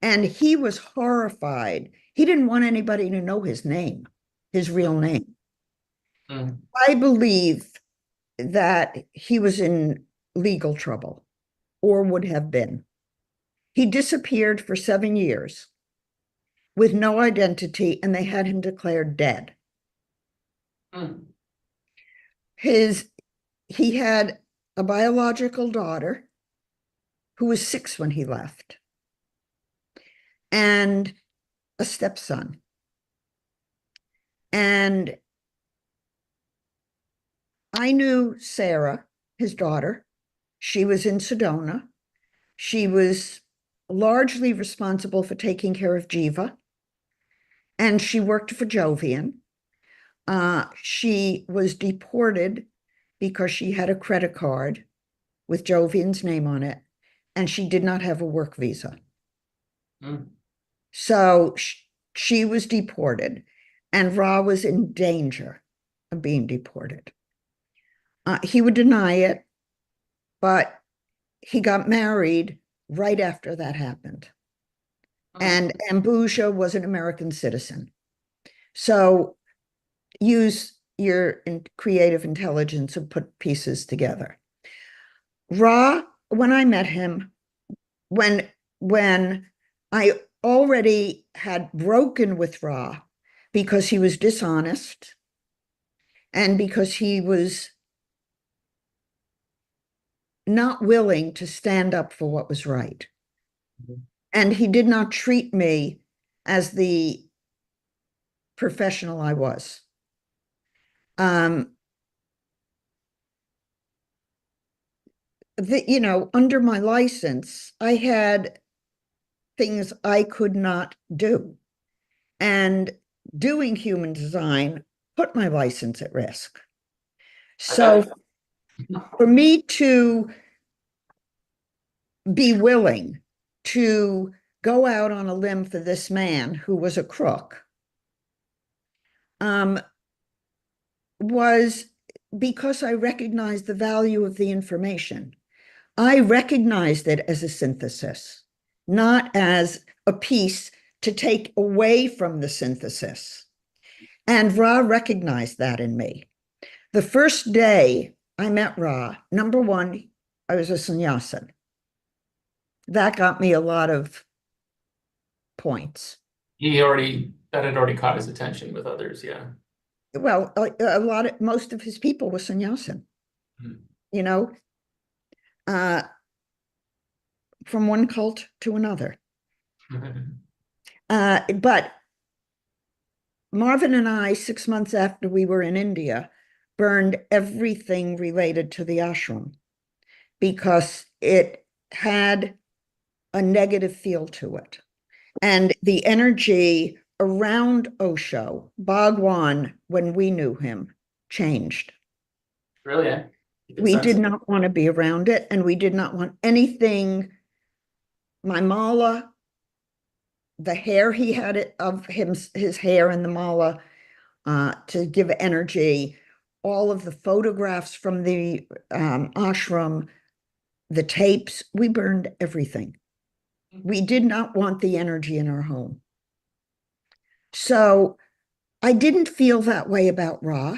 And he was horrified. He didn't want anybody to know his name, his real name. Mm. I believe that he was in legal trouble or would have been. He disappeared for 7 years with no identity, and they had him declared dead. Mm. His He had a biological daughter who was 6 when he left, and a stepson. And I knew Sarah, his daughter. She was in Sedona. She was largely responsible for taking care of Jiva, and she worked for Jovian. She was deported because she had a credit card with Jovian's name on it, and she did not have a work visa. Mm. So she was deported, and Ra was in danger of being deported. He would deny it, but he got married right after that happened. Mm. And Ambuja was an American citizen. So use your creative intelligence and put pieces together. Ra, when I met him, when when I already had broken with Ra because he was dishonest and because he was not willing to stand up for what was right. Mhm. And he did not treat me as the professional I was. Um, Under my license, I had things I could not do. And doing human design put my license at risk. I So bet. for me to be willing to go out on a limb for this man who was a crook um, was because I recognized the value of the information. I recognized it as a synthesis, not as a piece to take away from the synthesis. And Ra recognized that in me. The first day I met Ra, number one, I was a sannyasin. That got me a lot of points. That had already caught his attention with others, yeah. Well, most of his people were sannyasin, Mm. you know, uh, from one cult to another. But Marvin and I, 6 months after we were in India, burned everything related to the ashram because it had a negative feel to it. And the energy around Osho, Bhagwan, when we knew him, changed. Really, eh? You can We sense did it. not want to be around it, and we did not want anything. My mala, the hair he had of his hair in the mala to give energy, all of the photographs from the ashram, the tapes, we burned everything. We did not want the energy in our home. So I didn't feel that way about Ra.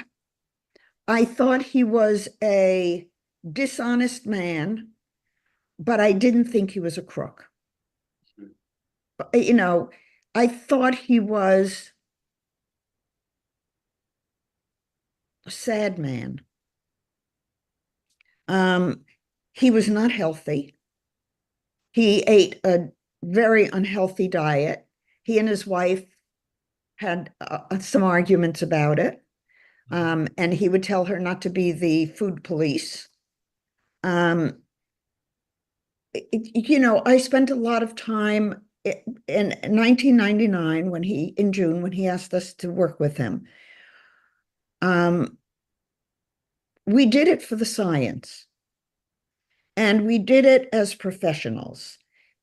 I thought he was a dishonest man, but I didn't think he was a crook. You know, I thought he was a sad man. Um, he was not healthy. He ate a very unhealthy diet. He and his wife had some arguments about it. And he would tell her not to be the food police. Um, I spent a lot of time in 1999, in June, when he asked us to work with him, we did it for the science, and we did it as professionals.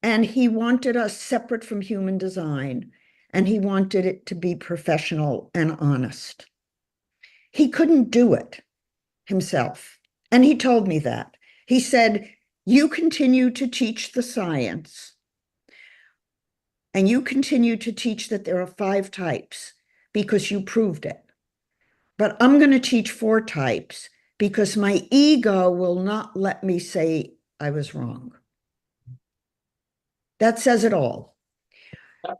And he wanted us separate from human design, and he wanted it to be professional and honest. He couldn't do it himself. And he told me that. He said, you continue to teach the science, and you continue to teach that there are 5 types because you proved it. But I'm going to teach 4 types because my ego will not let me say I was wrong. That says it all.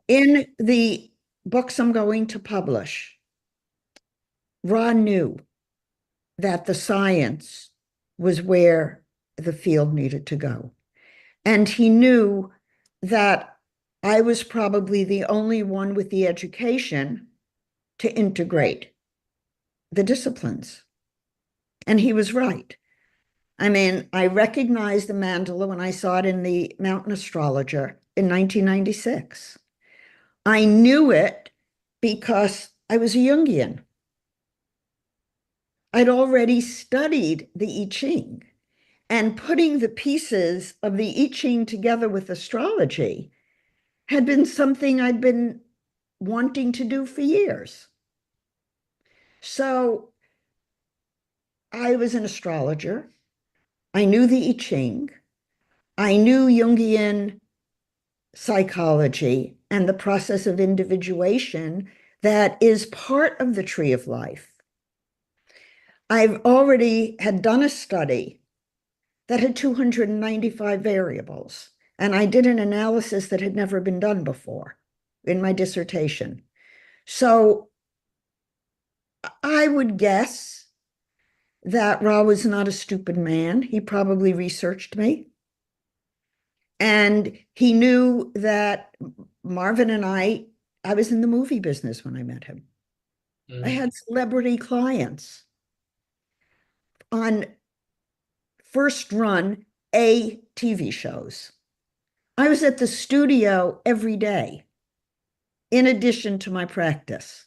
In the books I'm going to publish, Ra knew that the science was where the field needed to go. And he knew that I was probably the only one with the education to integrate the disciplines. And he was right. I mean, I recognized the mandala when I saw it in the Mountain Astrologer in 1996. I knew it because I was a Jungian. I'd already studied the I Ching, and putting the pieces of the I Ching together with astrology had been something I'd been wanting to do for years. So I was an astrologer. I knew the I Ching. I knew Jungian psychology and the process of individuation that is part of the tree of life. I've already had done a study that had 295 variables, and I did an analysis that had never been done before in my dissertation. So I would guess that Ra was not a stupid man. He probably researched me. And he knew that Marvin and I was in the movie business when I met him. I had celebrity clients on first run TV shows. I was at the studio every day, in addition to my practice.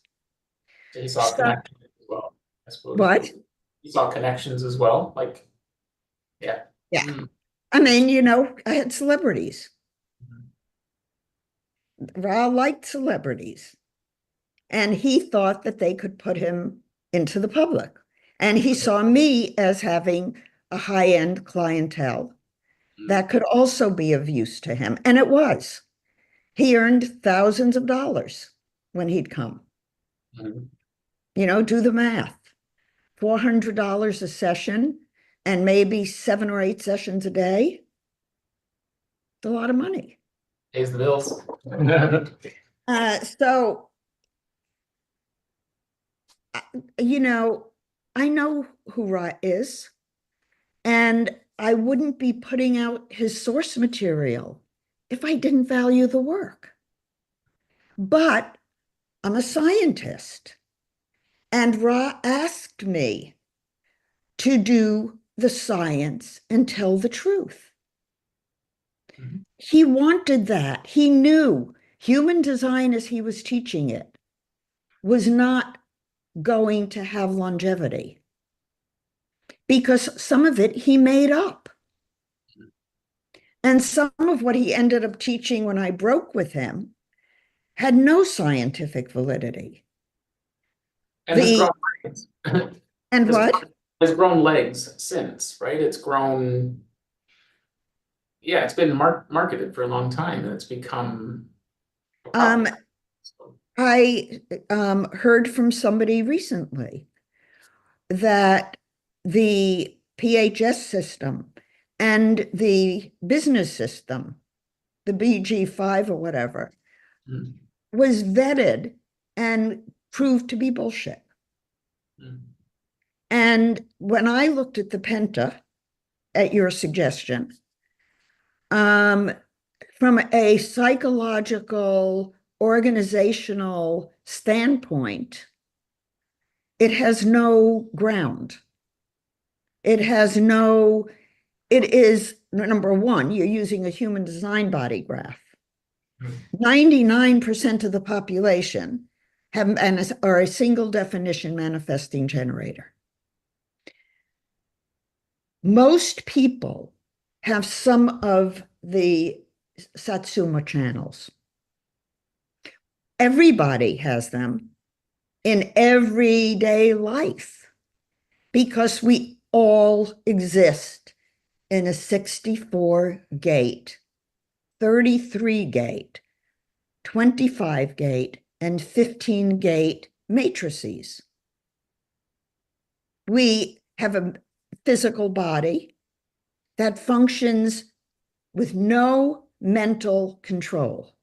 So you saw connections as well, I suppose. What? You saw connections as well, like, yeah. Yeah. I mean, I had celebrities. Ra liked celebrities, and he thought that they could put him into the public. And he saw me as having a high-end clientele that could also be of use to him. And it was. He earned thousands of dollars when he'd come. Do the math. $400 a session and maybe 7 or 8 sessions a day. It's a lot of money. Pays the bills. So, I know who Ra is, and I wouldn't be putting out his source material if I didn't value the work. But I'm a scientist, and Ra asked me to do the science and tell the truth. He wanted that. He knew human design, as he was teaching it, was not going to have longevity because some of it he made up. And some of what he ended up teaching when I broke with him had no scientific validity. And it's grown legs. And what? It's grown legs since, right? It's grown, yeah, it's been marketed for a long time, and it's become I heard from somebody recently that the PHS system and the business system, the BG5 or whatever, was vetted and proved to be bullshit. And when I looked at the Penta, at your suggestion, from a psychological, organizational standpoint, it has no ground. It is, number one, you're using a human design body graph. 99% of the population are a single definition manifesting generator. Most people have some of the Satsuma channels. Everybody has them in everyday life because we all exist in a 64 gate, 33 gate, 25 gate, and 15 gate matrices. We have a physical body that functions with no mental control.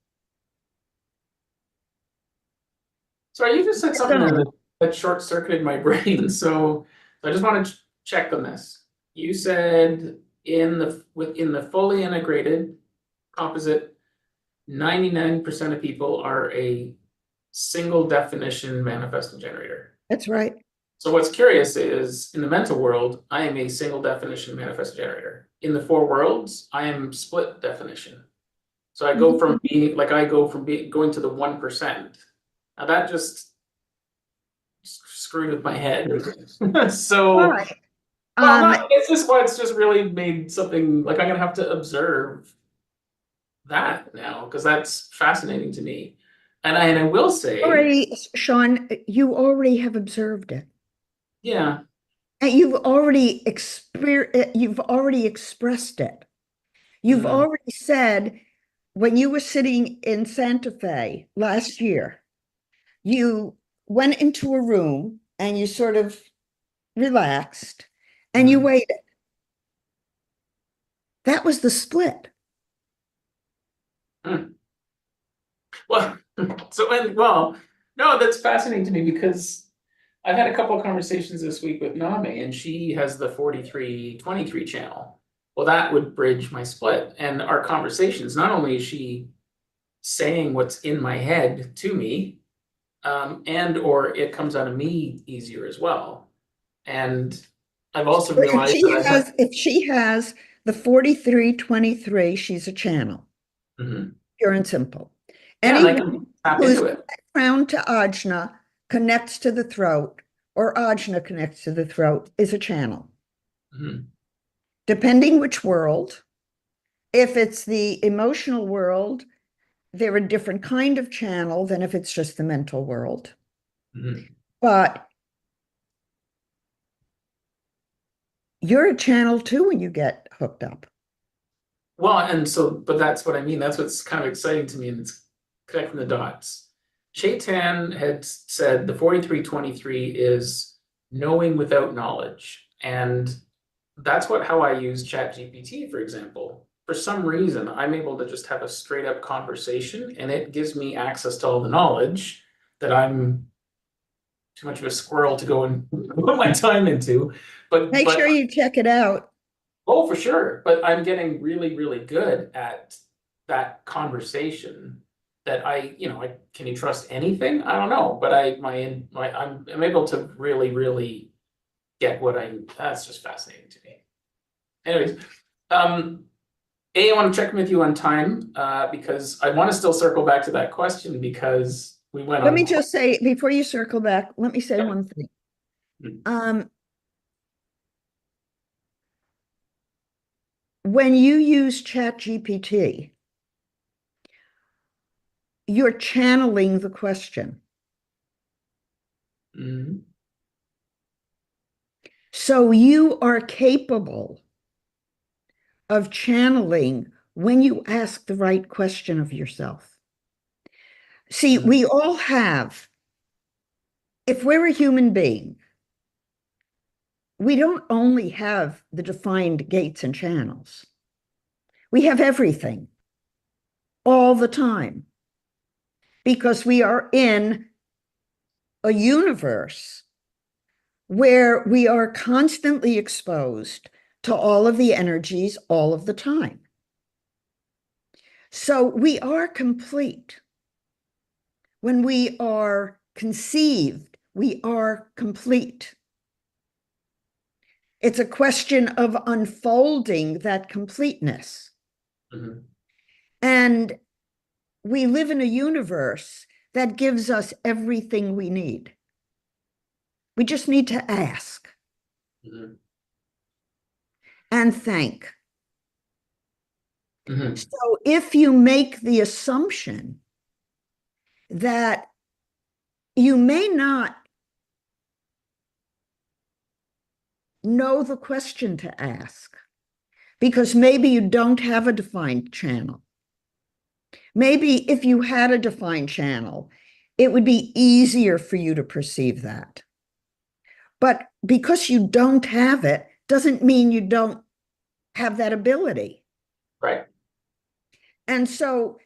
Sorry, you just said something there that short-circuited my brain. So I just want to check on this. You said in the fully integrated composite, 99% of people are a single definition manifesting generator. That's right. So what's curious is in the mental world, I am a single definition manifest generator. In the four worlds, I am split definition. So I go from being going to the 1%. Now that just screwed with my head. So Right. it's just really made something like I'm gonna have to observe that now because that's fascinating to me. And I will say, Sean, you already have observed it. yeah. And you've already expressed it. You've already said when you were sitting in Santa Fe last year, you went into a room and you sort of relaxed and you waited. That was the split. Well, no, that's fascinating to me because I've had a couple of conversations this week with Name, and she has the 4323 channel. Well, that would bridge my split. And our conversations, not only is she saying what's in my head to me, and or it comes out of me easier as well. And I've also realized if she has the 4323, she's a channel. Pure and simple. Yeah, and I can tap into it. Crown to ajna connects to the throat, or ajna connects to the throat, is a channel. Depending which world, if it's the emotional world, they're a different kind of channel than if it's just the mental world. But you're a channel too when you get hooked up. Well, and so, but that's what I mean. That's what's kind of exciting to me, and it's connecting the dots. Chaitan had said the 4323 is knowing without knowledge. And that's how I use ChatGPT, for example. For some reason, I'm able to just have a straight up conversation and it gives me access to all the knowledge that I'm too much of a squirrel to go and put my time into. But make sure you check it out. Oh, for sure. But I'm getting really, really good at that conversation that can you trust anything? I don't know, but I'm able to really, really get that's just fascinating to me. Anyways, I want to check with you on time, because I want to still circle back to that question because we went on. Let me just say, before you circle back, let me say one thing. When you use ChatGPT, you're channeling the question. So you are capable of channeling when you ask the right question of yourself. See, we all have, if we're a human being, we don't only have the defined gates and channels. We have everything all the time because we are in a universe where we are constantly exposed to all of the energies all of the time. So we are complete. When we are conceived, we are complete. It's a question of unfolding that completeness. And we live in a universe that gives us everything we need. We just need to ask and thank. So if you make the assumption that you may not know the question to ask, because maybe you don't have a defined channel. Maybe if you had a defined channel, it would be easier for you to perceive that. But because you don't have it, doesn't mean you don't have that ability. Right. And so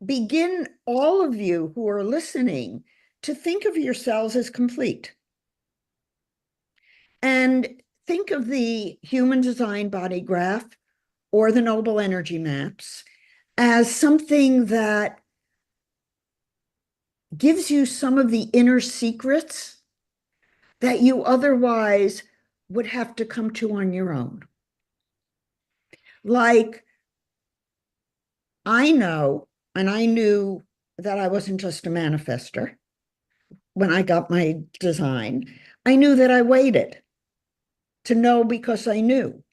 begin, all of you who are listening, to think of yourselves as complete. And think of the human design body graph or the noble energy maps as something that gives you some of the inner secrets that you otherwise would have to come to on your own. Like, I know, and I knew that I wasn't just a manifester when I got my design. I knew that I waited to know because I knew.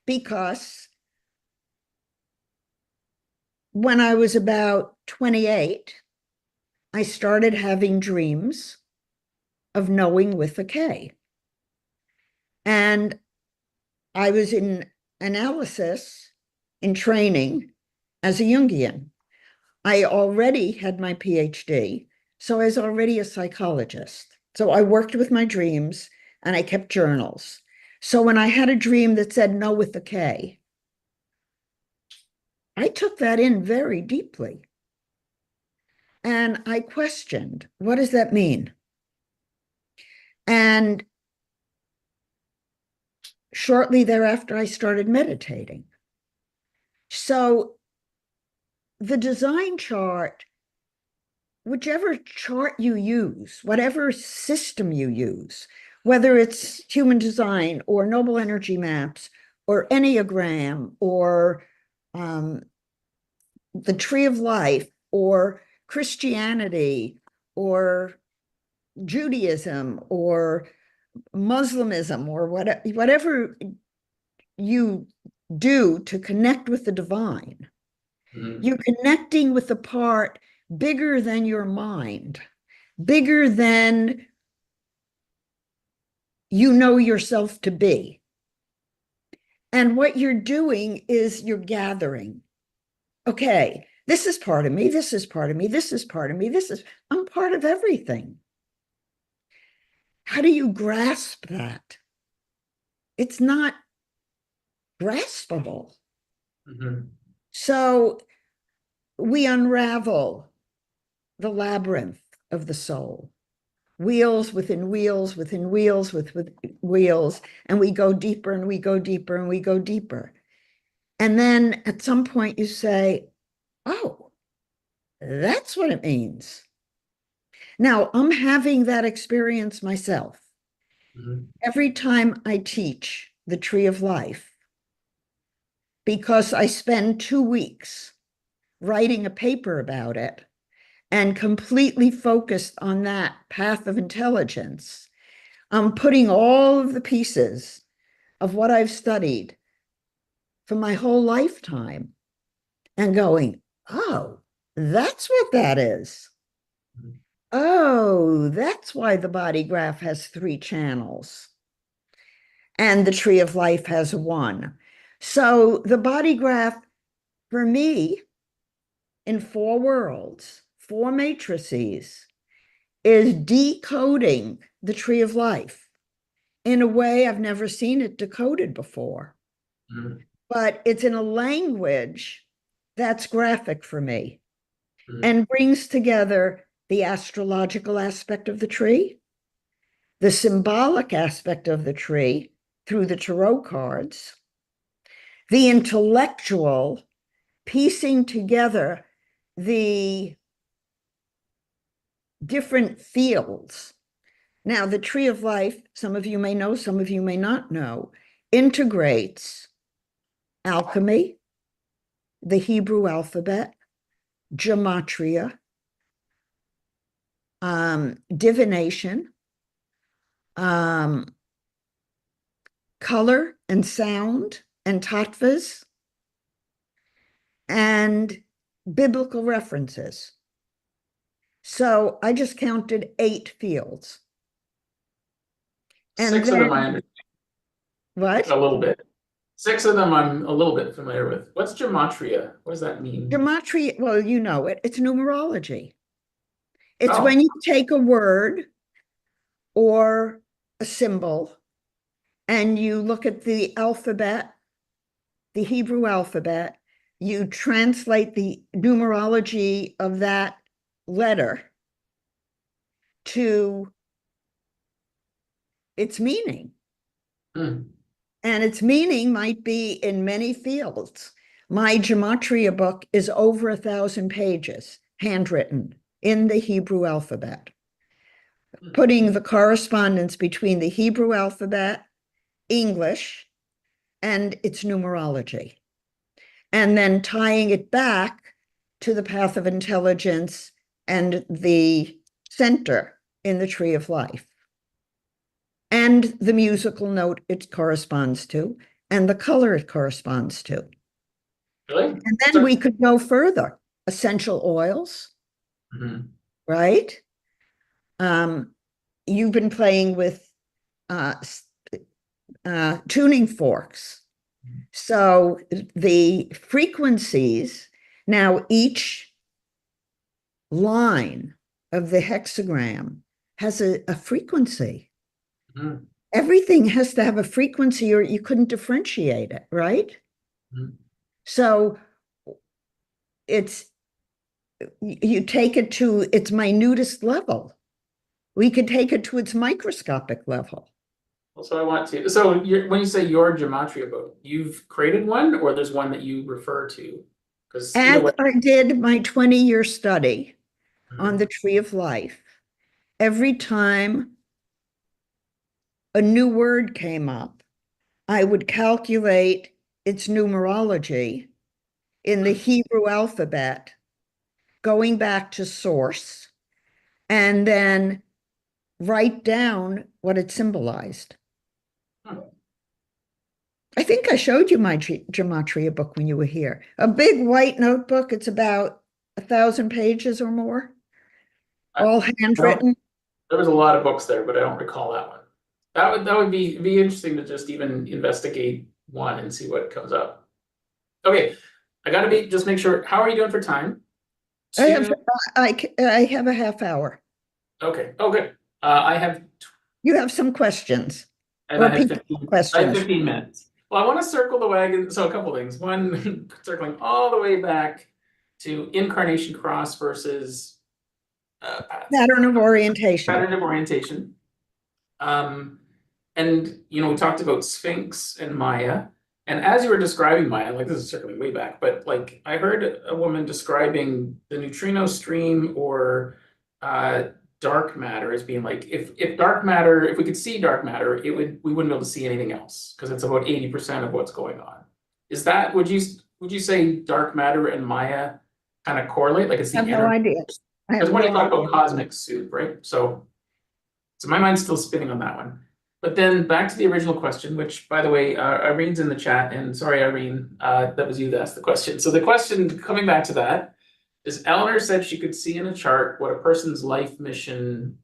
Because when I was about 28, I started having dreams of knowing with a K. And I was in analysis, in training as a Jungian. I already had my PhD, so I was already a psychologist. So I worked with my dreams and I kept journals. So when I had a dream that said no with a K, I took that in very deeply. And I questioned, what does that mean? And shortly thereafter, I started meditating. So the design chart, whichever chart you use, whatever system you use, whether it's human design or noble energy maps or Enneagram or the tree of life or Christianity or Judaism or Muslimism or whatever you do to connect with the divine, you're connecting with a part bigger than your mind, bigger than you know yourself to be. And what you're doing is you're gathering. Okay, this is part of me, this is part of me, this is part of me, I'm part of everything. How do you grasp that? It's not graspable. So we unravel the labyrinth of the soul, wheels within wheels within wheels with wheels, and we go deeper and we go deeper and we go deeper. And then at some point you say, oh, that's what it means. Now, I'm having that experience myself. Every time I teach the tree of life, because I spend 2 weeks writing a paper about it and completely focused on that path of intelligence, I'm putting all of the pieces of what I've studied for my whole lifetime and going, oh, that's what that is. Oh, that's why the body graph has 3 channels and the tree of life has 1. So the body graph for me in 4 worlds, 4 matrices, is decoding the tree of life in a way I've never seen it decoded before. But it's in a language that's graphic for me and brings together the astrological aspect of the tree, the symbolic aspect of the tree through the tarot cards, the intellectual piecing together the different fields. Now, the tree of life, some of you may know, some of you may not know, integrates alchemy, the Hebrew alphabet, gematria, divination, color and sound and tattvas, and biblical references. So I just counted 8 fields. And 6 of them I then understand what? a little bit. 6 of them I'm a little bit familiar with. What's gematria? What does that mean? Gematria, well, you know it. It's numerology. It's Oh, when you take a word or a symbol and you look at the alphabet, the Hebrew alphabet, you translate the numerology of that letter to its meaning. hmm. And its meaning might be in many fields. My gematria book is over 1,000 pages, handwritten in the Hebrew alphabet, putting the correspondence between the Hebrew alphabet, English, and its numerology, and then tying it back to the path of intelligence and the center in the tree of life, and the musical note it corresponds to, and the color it corresponds to. Really? And then So, we could go further. Essential oils, mhm. right? You've been playing with uh, tuning forks. So the frequencies, now each line of the hexagram has a frequency. Mhm. Everything has to have a frequency or you couldn't differentiate it, right? Mhm. So it's, you take it to its minutest level. We could take it to its microscopic level. So I want to. So when you say your gematria book, you've created one, or there's one that you refer to? Because either As way. I did my 20-year study on Mhm. the tree of life, every time a new word came up, I would calculate its numerology in the Hebrew alphabet, going back to source, and then write down what it symbolized. Hmm. I think I showed you my gematria book when you were here. A big white notebook. It's about 1,000 pages or more, I, all no, handwritten. there was a lot of books there, but I don't recall that one. That would be interesting to just even investigate one and see what comes up. Okay, I gotta be just make sure. How are you doing for time? I have 2. I have a half hour. Okay. Oh, good. I have You have some questions and or I have people have 15. I have questions. 15 minutes. Well, I want to circle the wagon. So a couple things. One, circling all the way back to incarnation cross versus Pattern of orientation. pattern of orientation. Um, and we talked about Sphinx and Maya. And as you were describing Maya, like this is circling way back, but like I heard a woman describing the neutrino stream or uh, dark matter as being like if dark matter, if we could see dark matter, we wouldn't be able to see anything else because it's about 80% of what's going on. Is that would you say dark matter and Maya kind of correlate? Like it's I the have no energy? idea. I have Because when you no talk idea. about cosmic soup, right? So my mind's still spinning on that one. But then back to the original question, which, by the way, Irene's in the chat, and sorry, Irene, that was you that asked the question. So the question, coming back to that, is Eleanor said she could see in a chart what a person's life mission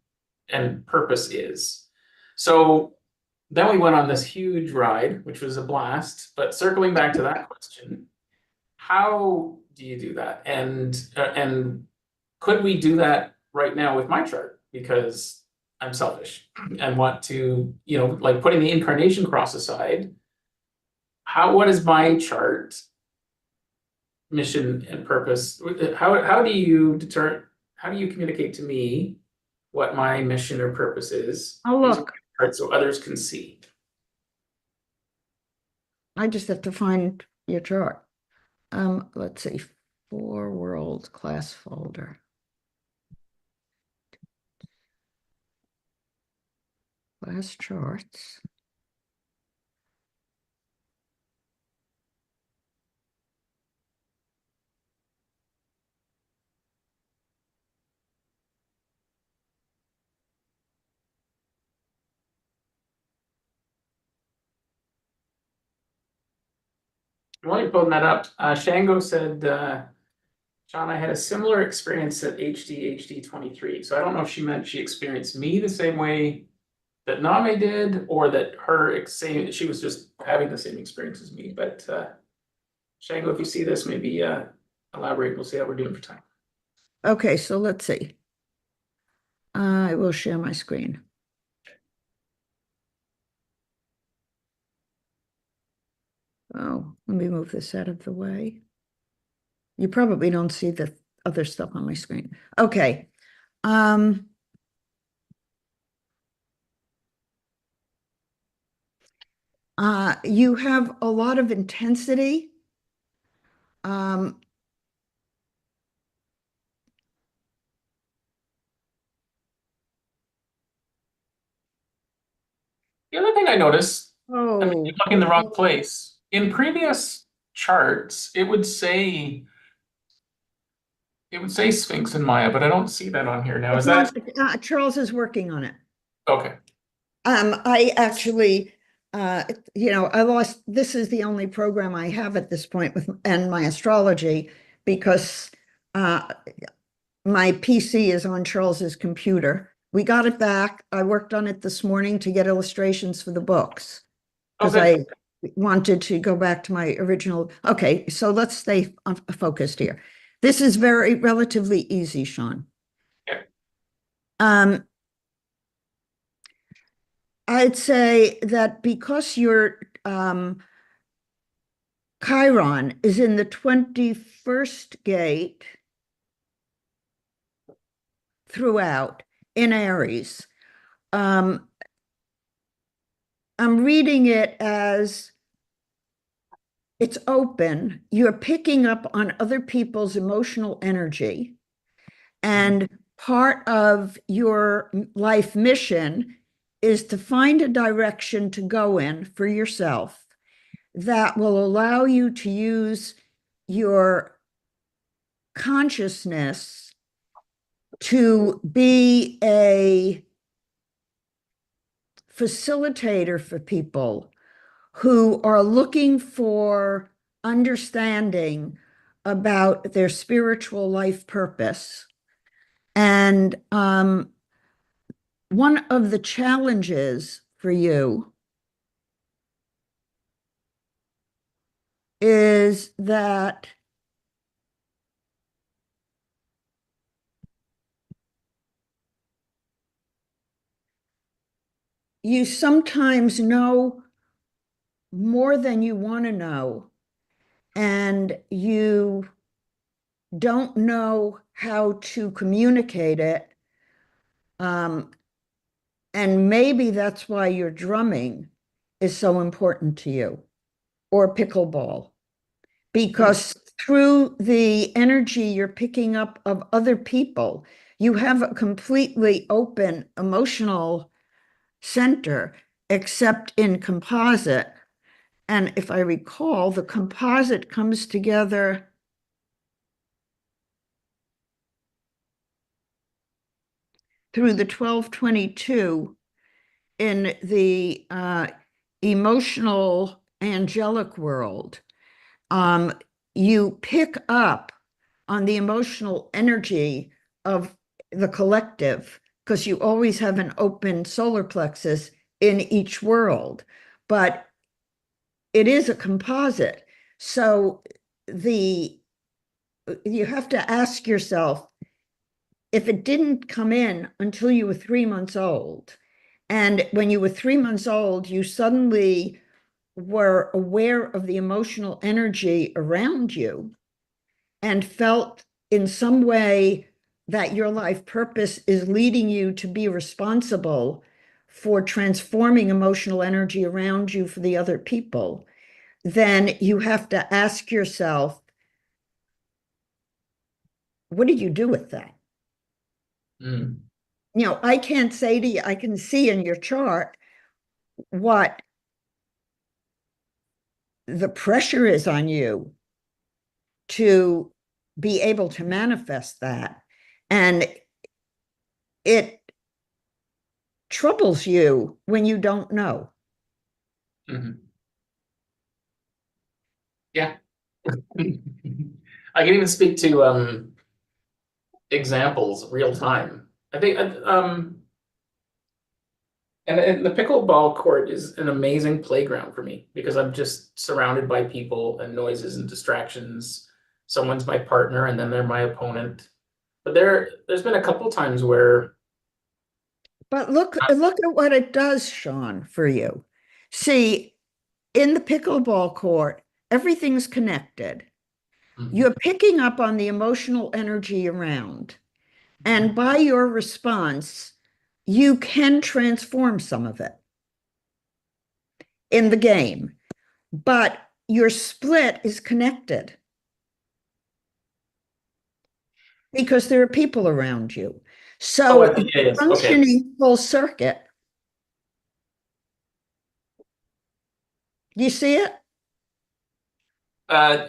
and purpose is. So then we went on this huge ride, which was a blast. But circling back to that question, how do you do that? And could we do that right now with my chart? Because I'm selfish and want to, like putting the incarnation cross aside, what is my chart mission and purpose? How do you how do you communicate to me what my mission or purpose is Oh, using look, my chart so others can see? I just have to find your chart. Let's see, 4 world class folder, class charts. While you're pulling that up, Shango said, John, I had a similar experience at HD 23. So I don't know if she meant she experienced me the same way that Name did, or that she was just having the same experience as me. But Shango, if you see this, maybe elaborate. We'll see how we're doing for time. Okay, so let's see. I will share my screen. Oh, let me move this out of the way. You probably don't see the other stuff on my screen. Okay. You have a lot of intensity. Um, The other thing I noticed, I may be oh, looking in the wrong place. In previous charts, it would say Sphinx and Maya, but I don't see that on here now. Is it's not, that Charles is working on it. okay? I actually, I lost, this is the only program I have at this point and my astrology, because uh, my PC is on Charles's computer. We got it back. I worked on it this morning to get illustrations for the books Oh, because good. I wanted to go back to my original. Okay, so let's stay focused here. This is very relatively easy, Sean. Yeah. Um, I'd say that because your Chiron is in the 21st gate throughout in Aries, um, I'm reading it as it's open. You're picking up on other people's emotional energy. Mhm. And part of your life mission is to find a direction to go in for yourself that will allow you to use your consciousness to be a facilitator for people who are looking for understanding about their spiritual life purpose. And one of the challenges for you is that you sometimes know more than you want to know, and you don't know how to communicate it. Um, and maybe that's why your drumming is so important to you, or pickleball, Hmm. because through the energy you're picking up of other people, you have a completely open emotional center, except in composite. And if I recall, the composite comes together through the 1222 in the emotional angelic world. Um, you pick up on the emotional energy of the collective because you always have an open solar plexus in each world, but it is a composite. So the you have to ask yourself, if it didn't come in until you were 3 months old, and when you were 3 months old, you suddenly were aware of the emotional energy around you and felt in some way that your life purpose is leading you to be responsible for transforming emotional energy around you for the other people, then you have to ask yourself, what did you do with that? Mm. I can't say to you, I can see in your chart what the pressure is on you to be able to manifest that. And it troubles you when you don't know. Mhm. Yeah. I can even speak to examples real time. I think and the pickleball court is an amazing playground for me because I'm just surrounded by people and noises and distractions. Someone's my partner and then they're my opponent. But there's been a couple times where But look at what it does, Sean, for you. See, in the pickleball court, everything's connected. You're picking up on the emotional energy around. And by your response, you can transform some of it in the game. But your split is connected because there are people around you. oh, So I think yes, okay. functioning full circuit. Do you see it? Uh,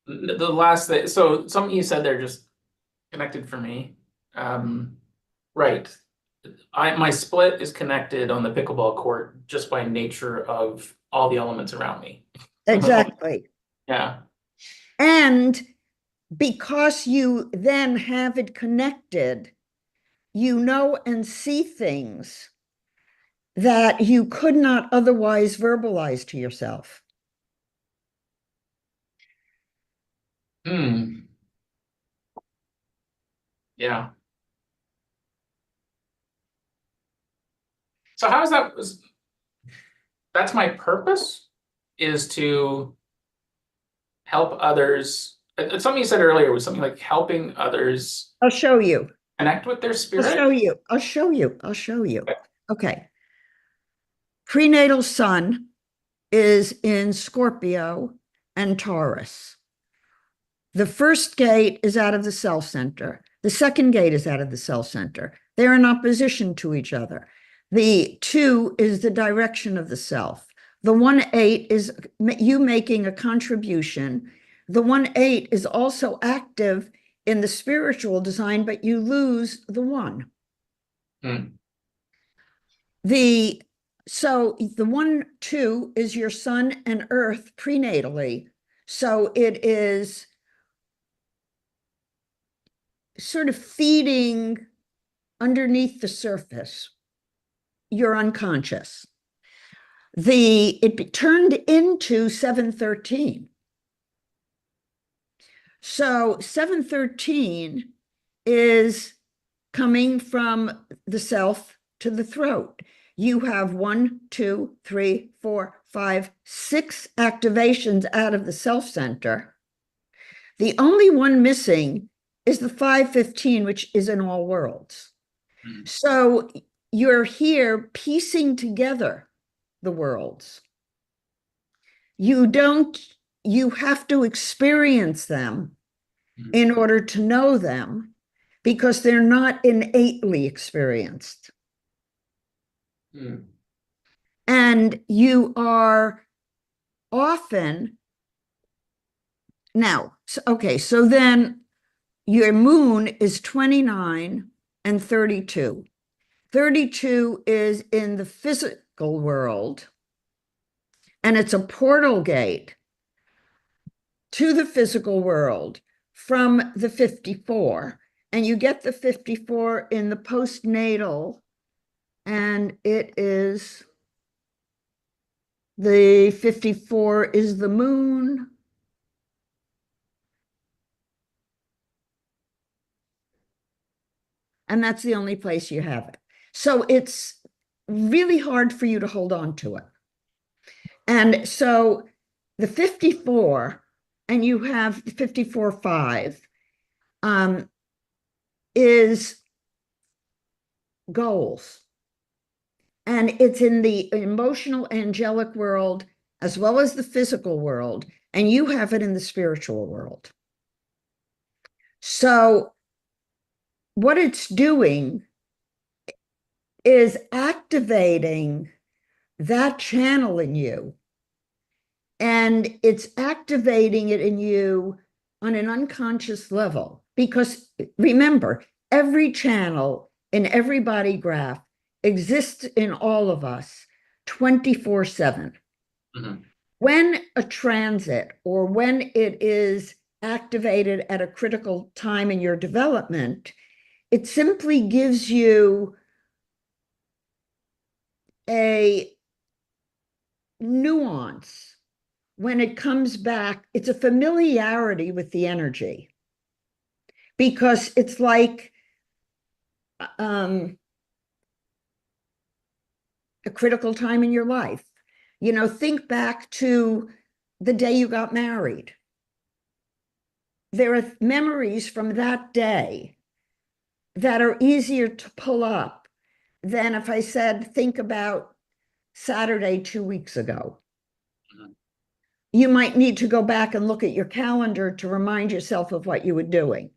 the last thing, so something you said there just connected for me. Right. My split is connected on the pickleball court just by nature of all the elements around me. Exactly. Yeah. And because you then have it connected, you know and see things that you could not otherwise verbalize to yourself. Hmm. Yeah. So how is that? That's my purpose is to help others. It's something you said earlier was something like helping others I'll show you. connect with their I'll show spirit. you. I'll show you. I'll show you. Okay. Prenatal sun is in Scorpio and Taurus. The first gate is out of the cell center. The second gate is out of the cell center. They're in opposition to each other. The 2 is the direction of the self. The 1-8 is you making a contribution. The 1-8 is also active in the spiritual design, but you lose the 1. Hmm. So the 1-2 is your sun and earth prenatally. So it is sort of feeding underneath the surface, your unconscious. It turned into 713. So 713 is coming from the self to the throat. You have 1, 2, 3, 4, 5, 6 activations out of the self center. The only one missing is the 515, which is in all worlds. So you're here piecing together the worlds. You have to experience them in order to know them because they're not innately experienced. Hmm. And you are often now, okay, so then your moon is 29 and 32. 32 is in the physical world, and it's a portal gate to the physical world from the 54. And you get the 54 in the postnatal, and it is the 54 is the moon. And that's the only place you have it. So it's really hard for you to hold on to it. And so the 54, and you have 54-5, is goals. And it's in the emotional angelic world as well as the physical world. And you have it in the spiritual world. So what it's doing is activating that channel in you. And it's activating it in you on an unconscious level. Because remember, every channel in every body graph exists in all of us 24/7. Mhm. when a transit or when it is activated at a critical time in your development, it simply gives you a nuance when it comes back. It's a familiarity with the energy because it's like a critical time in your life. You know, think back to the day you got married. There are memories from that day that are easier to pull up than if I said, think about Saturday 2 weeks ago. You might need to go back and look at your calendar to remind yourself of what you were doing.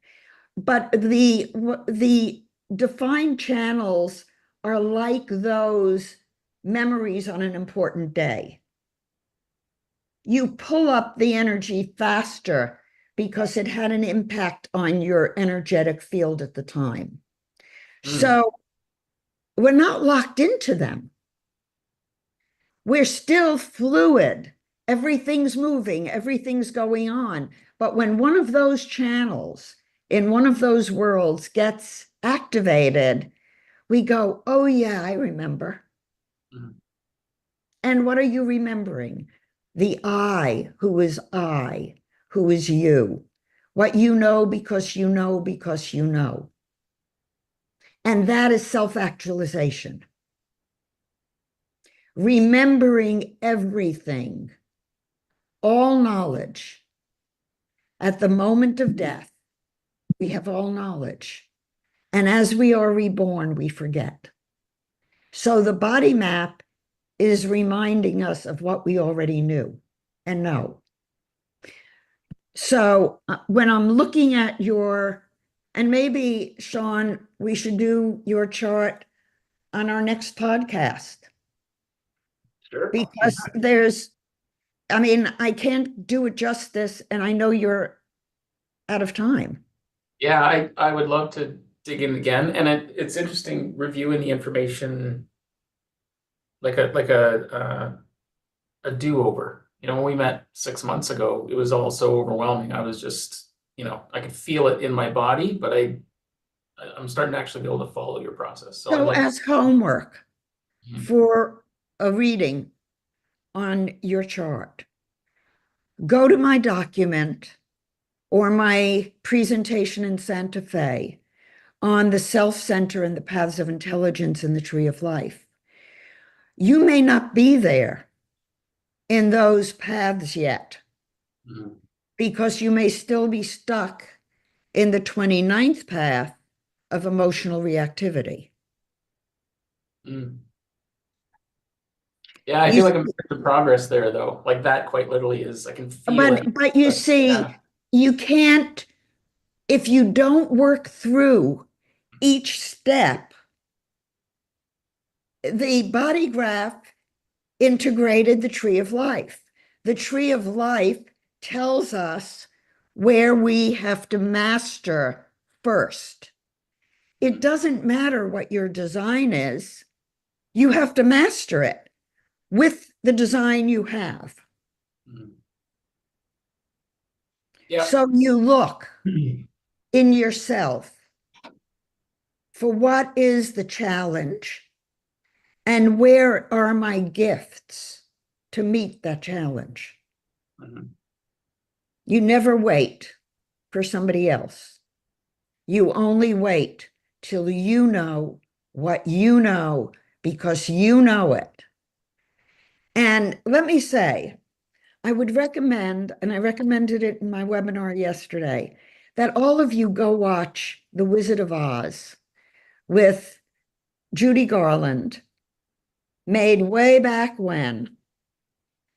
But the defined channels are like those memories on an important day. You pull up the energy faster because it had an impact on your energetic field at the time. So we're not locked into them. We're still fluid. Everything's moving, everything's going on. But when one of those channels in one of those worlds gets activated, we go, oh, yeah, I remember. And what are you remembering? The I, who is you. What you know because you know because you know. And that is self-actualization. Remembering everything, all knowledge. At the moment of death, we have all knowledge. And as we are reborn, we forget. So the body map is reminding us of what we already knew and know. So when I'm looking at and maybe, Sean, we should do your chart on our next podcast. Sure. Because I can't do it justice, and I know you're out of time. Yeah, I would love to dig in again. And it's interesting reviewing the information like a do-over. You know, when we met 6 months ago, it was all so overwhelming. I was just, I could feel it in my body, but I'm starting to actually be able to follow your process. So as homework for a reading on your chart, go to my document or my presentation in Santa Fe on the self-center and the paths of intelligence in the tree of life. You may not be there in those paths yet because you may still be stuck in the 29th path of emotional reactivity. Yeah, I feel like I'm making progress there, though. Like that, quite literally, is I can feel it. But you see, you can't, if you don't work through each step. The body graph integrated the tree of life. The tree of life tells us where we have to master first. It doesn't matter what your design is, you have to master it with the design you have. Yeah. So you look in yourself for what is the challenge and where are my gifts to meet that challenge. You never wait for somebody else. You only wait till you know what you know because you know it. And let me say, I would recommend, and I recommended it in my webinar yesterday, that all of you go watch The Wizard of Oz with Judy Garland, made way back when,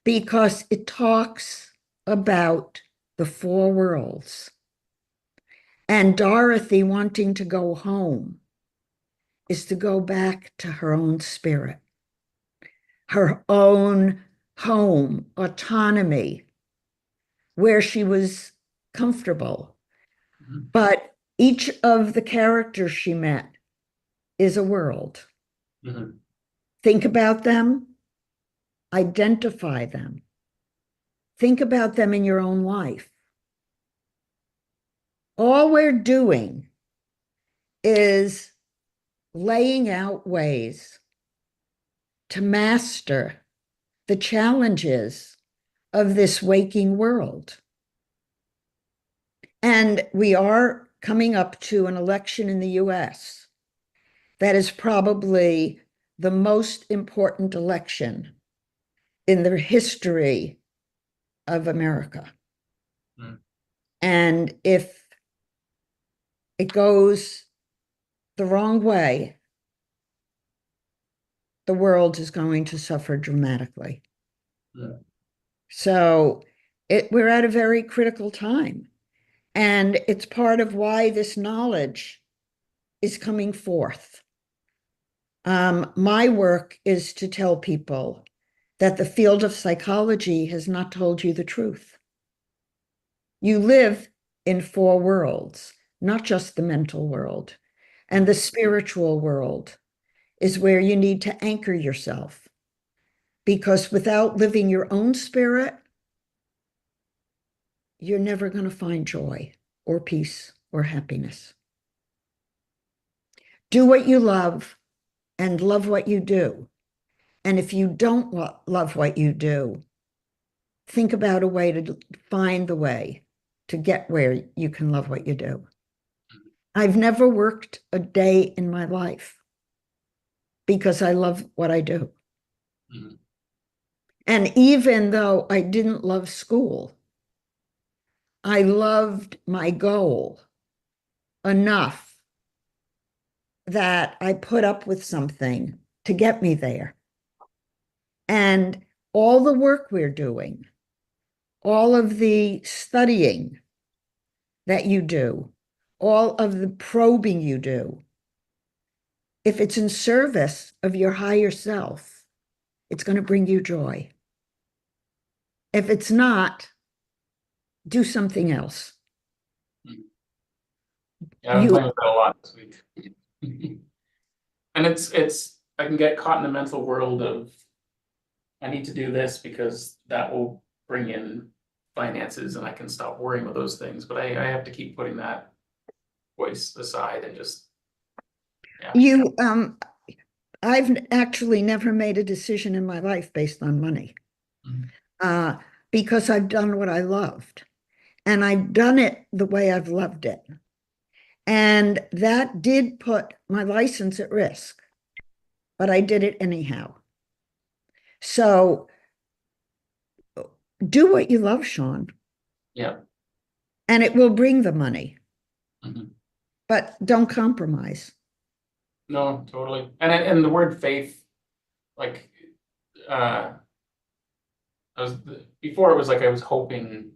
because it talks about the four worlds. And Dorothy wanting to go home is to go back to her own spirit, her own home, autonomy, where she was comfortable. But each of the characters she met is a world. Think about them, identify them, Think about them in your own life. All we're doing is laying out ways to master the challenges of this waking world. And we are coming up to an election in the US that is probably the most important election in the history of America. Mm. And if it goes the wrong way, the world is going to suffer dramatically. Mm. So we're at a very critical time. And it's part of why this knowledge is coming forth. My work is to tell people that the field of psychology has not told you the truth. You live in four worlds, not just the mental world. And the spiritual world is where you need to anchor yourself. Because without living your own spirit, you're never going to find joy or peace or happiness. Do what you love and love what you do. And if you don't love what you do, think about a way to find the way to get where you can love what you do. I've never worked a day in my life because I love what I do. Mm. And even though I didn't love school, I loved my goal enough that I put up with something to get me there. And all the work we're doing, all of the studying that you do, all of the probing you do, if it's in service of your higher self, it's going to bring you joy. If it's not, do something else. Yeah, I've been You, playing with that a lot this week. And I can get caught in the mental world of, I need to do this because that will bring in finances and I can stop worrying with those things. But I have to keep putting that voice aside and just, yeah. you, I've actually never made a decision in my life based on money, Mhm. uh, because I've done what I loved and I've done it the way I've loved it. And that did put my license at risk, but I did it anyhow. So do what you love, Sean, Yeah. and it will bring the money, Mhm. but don't compromise. No, totally. And the word faith, like, uh, I was, before it was like I was hoping,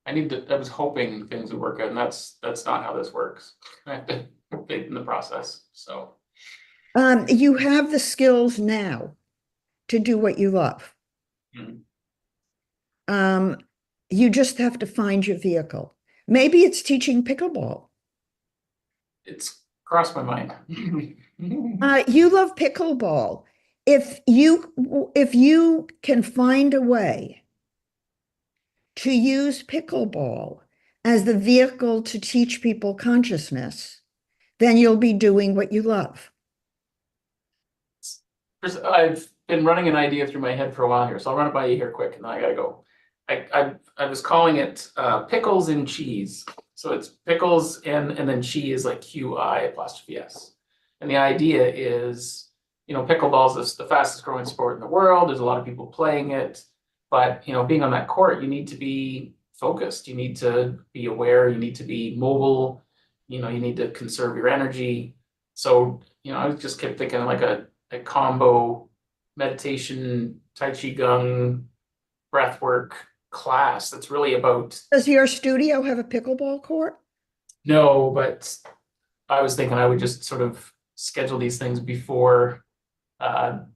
I was hoping things would work out, and that's not how this works. I have to faith in the process, so. You have the skills now to do what you love. Mm. Um, you just have to find your vehicle. Maybe it's teaching pickleball. It's crossed my mind. You love pickleball. If you can find a way to use pickleball as the vehicle to teach people consciousness, then you'll be doing what you love. I've been running an idea through my head for a while here, so I'll run it by you here quick, and then I gotta go. I was calling it pickles and cheese. So it's pickles and then cheese like QI''S. And the idea is, pickleball is the fastest growing sport in the world. There's a lot of people playing it, but being on that court, you need to be focused. You need to be aware. You need to be mobile. You need to conserve your energy. So I just kept thinking like a combo meditation, Tai Chi Gong, breath work class that's really about, Does your studio have a pickleball court? no, but I was thinking I would just sort of schedule these things before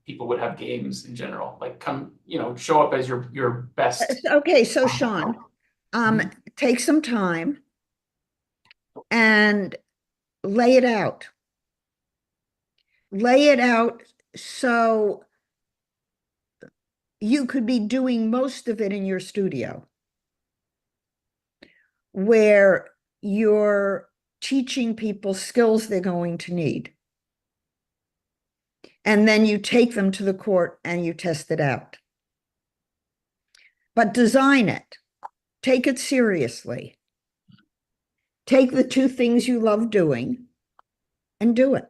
people would have games in general. Like come, show up as your best. Okay, so Sean, Mhm. take some time and lay it out. Lay it out so you could be doing most of it in your studio, where you're teaching people skills they're going to need. And then you take them to the court and you test it out. But design it. Take it seriously. Take the two things you love doing and do it.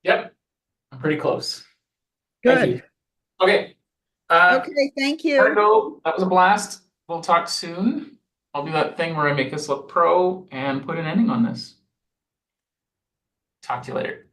Yep, I'm pretty close. Thank you. Good. Okay. Okay, thank you. Margot, that was a blast. We'll talk soon. I'll do that thing where I make this look pro and put an ending on this. Talk to you later.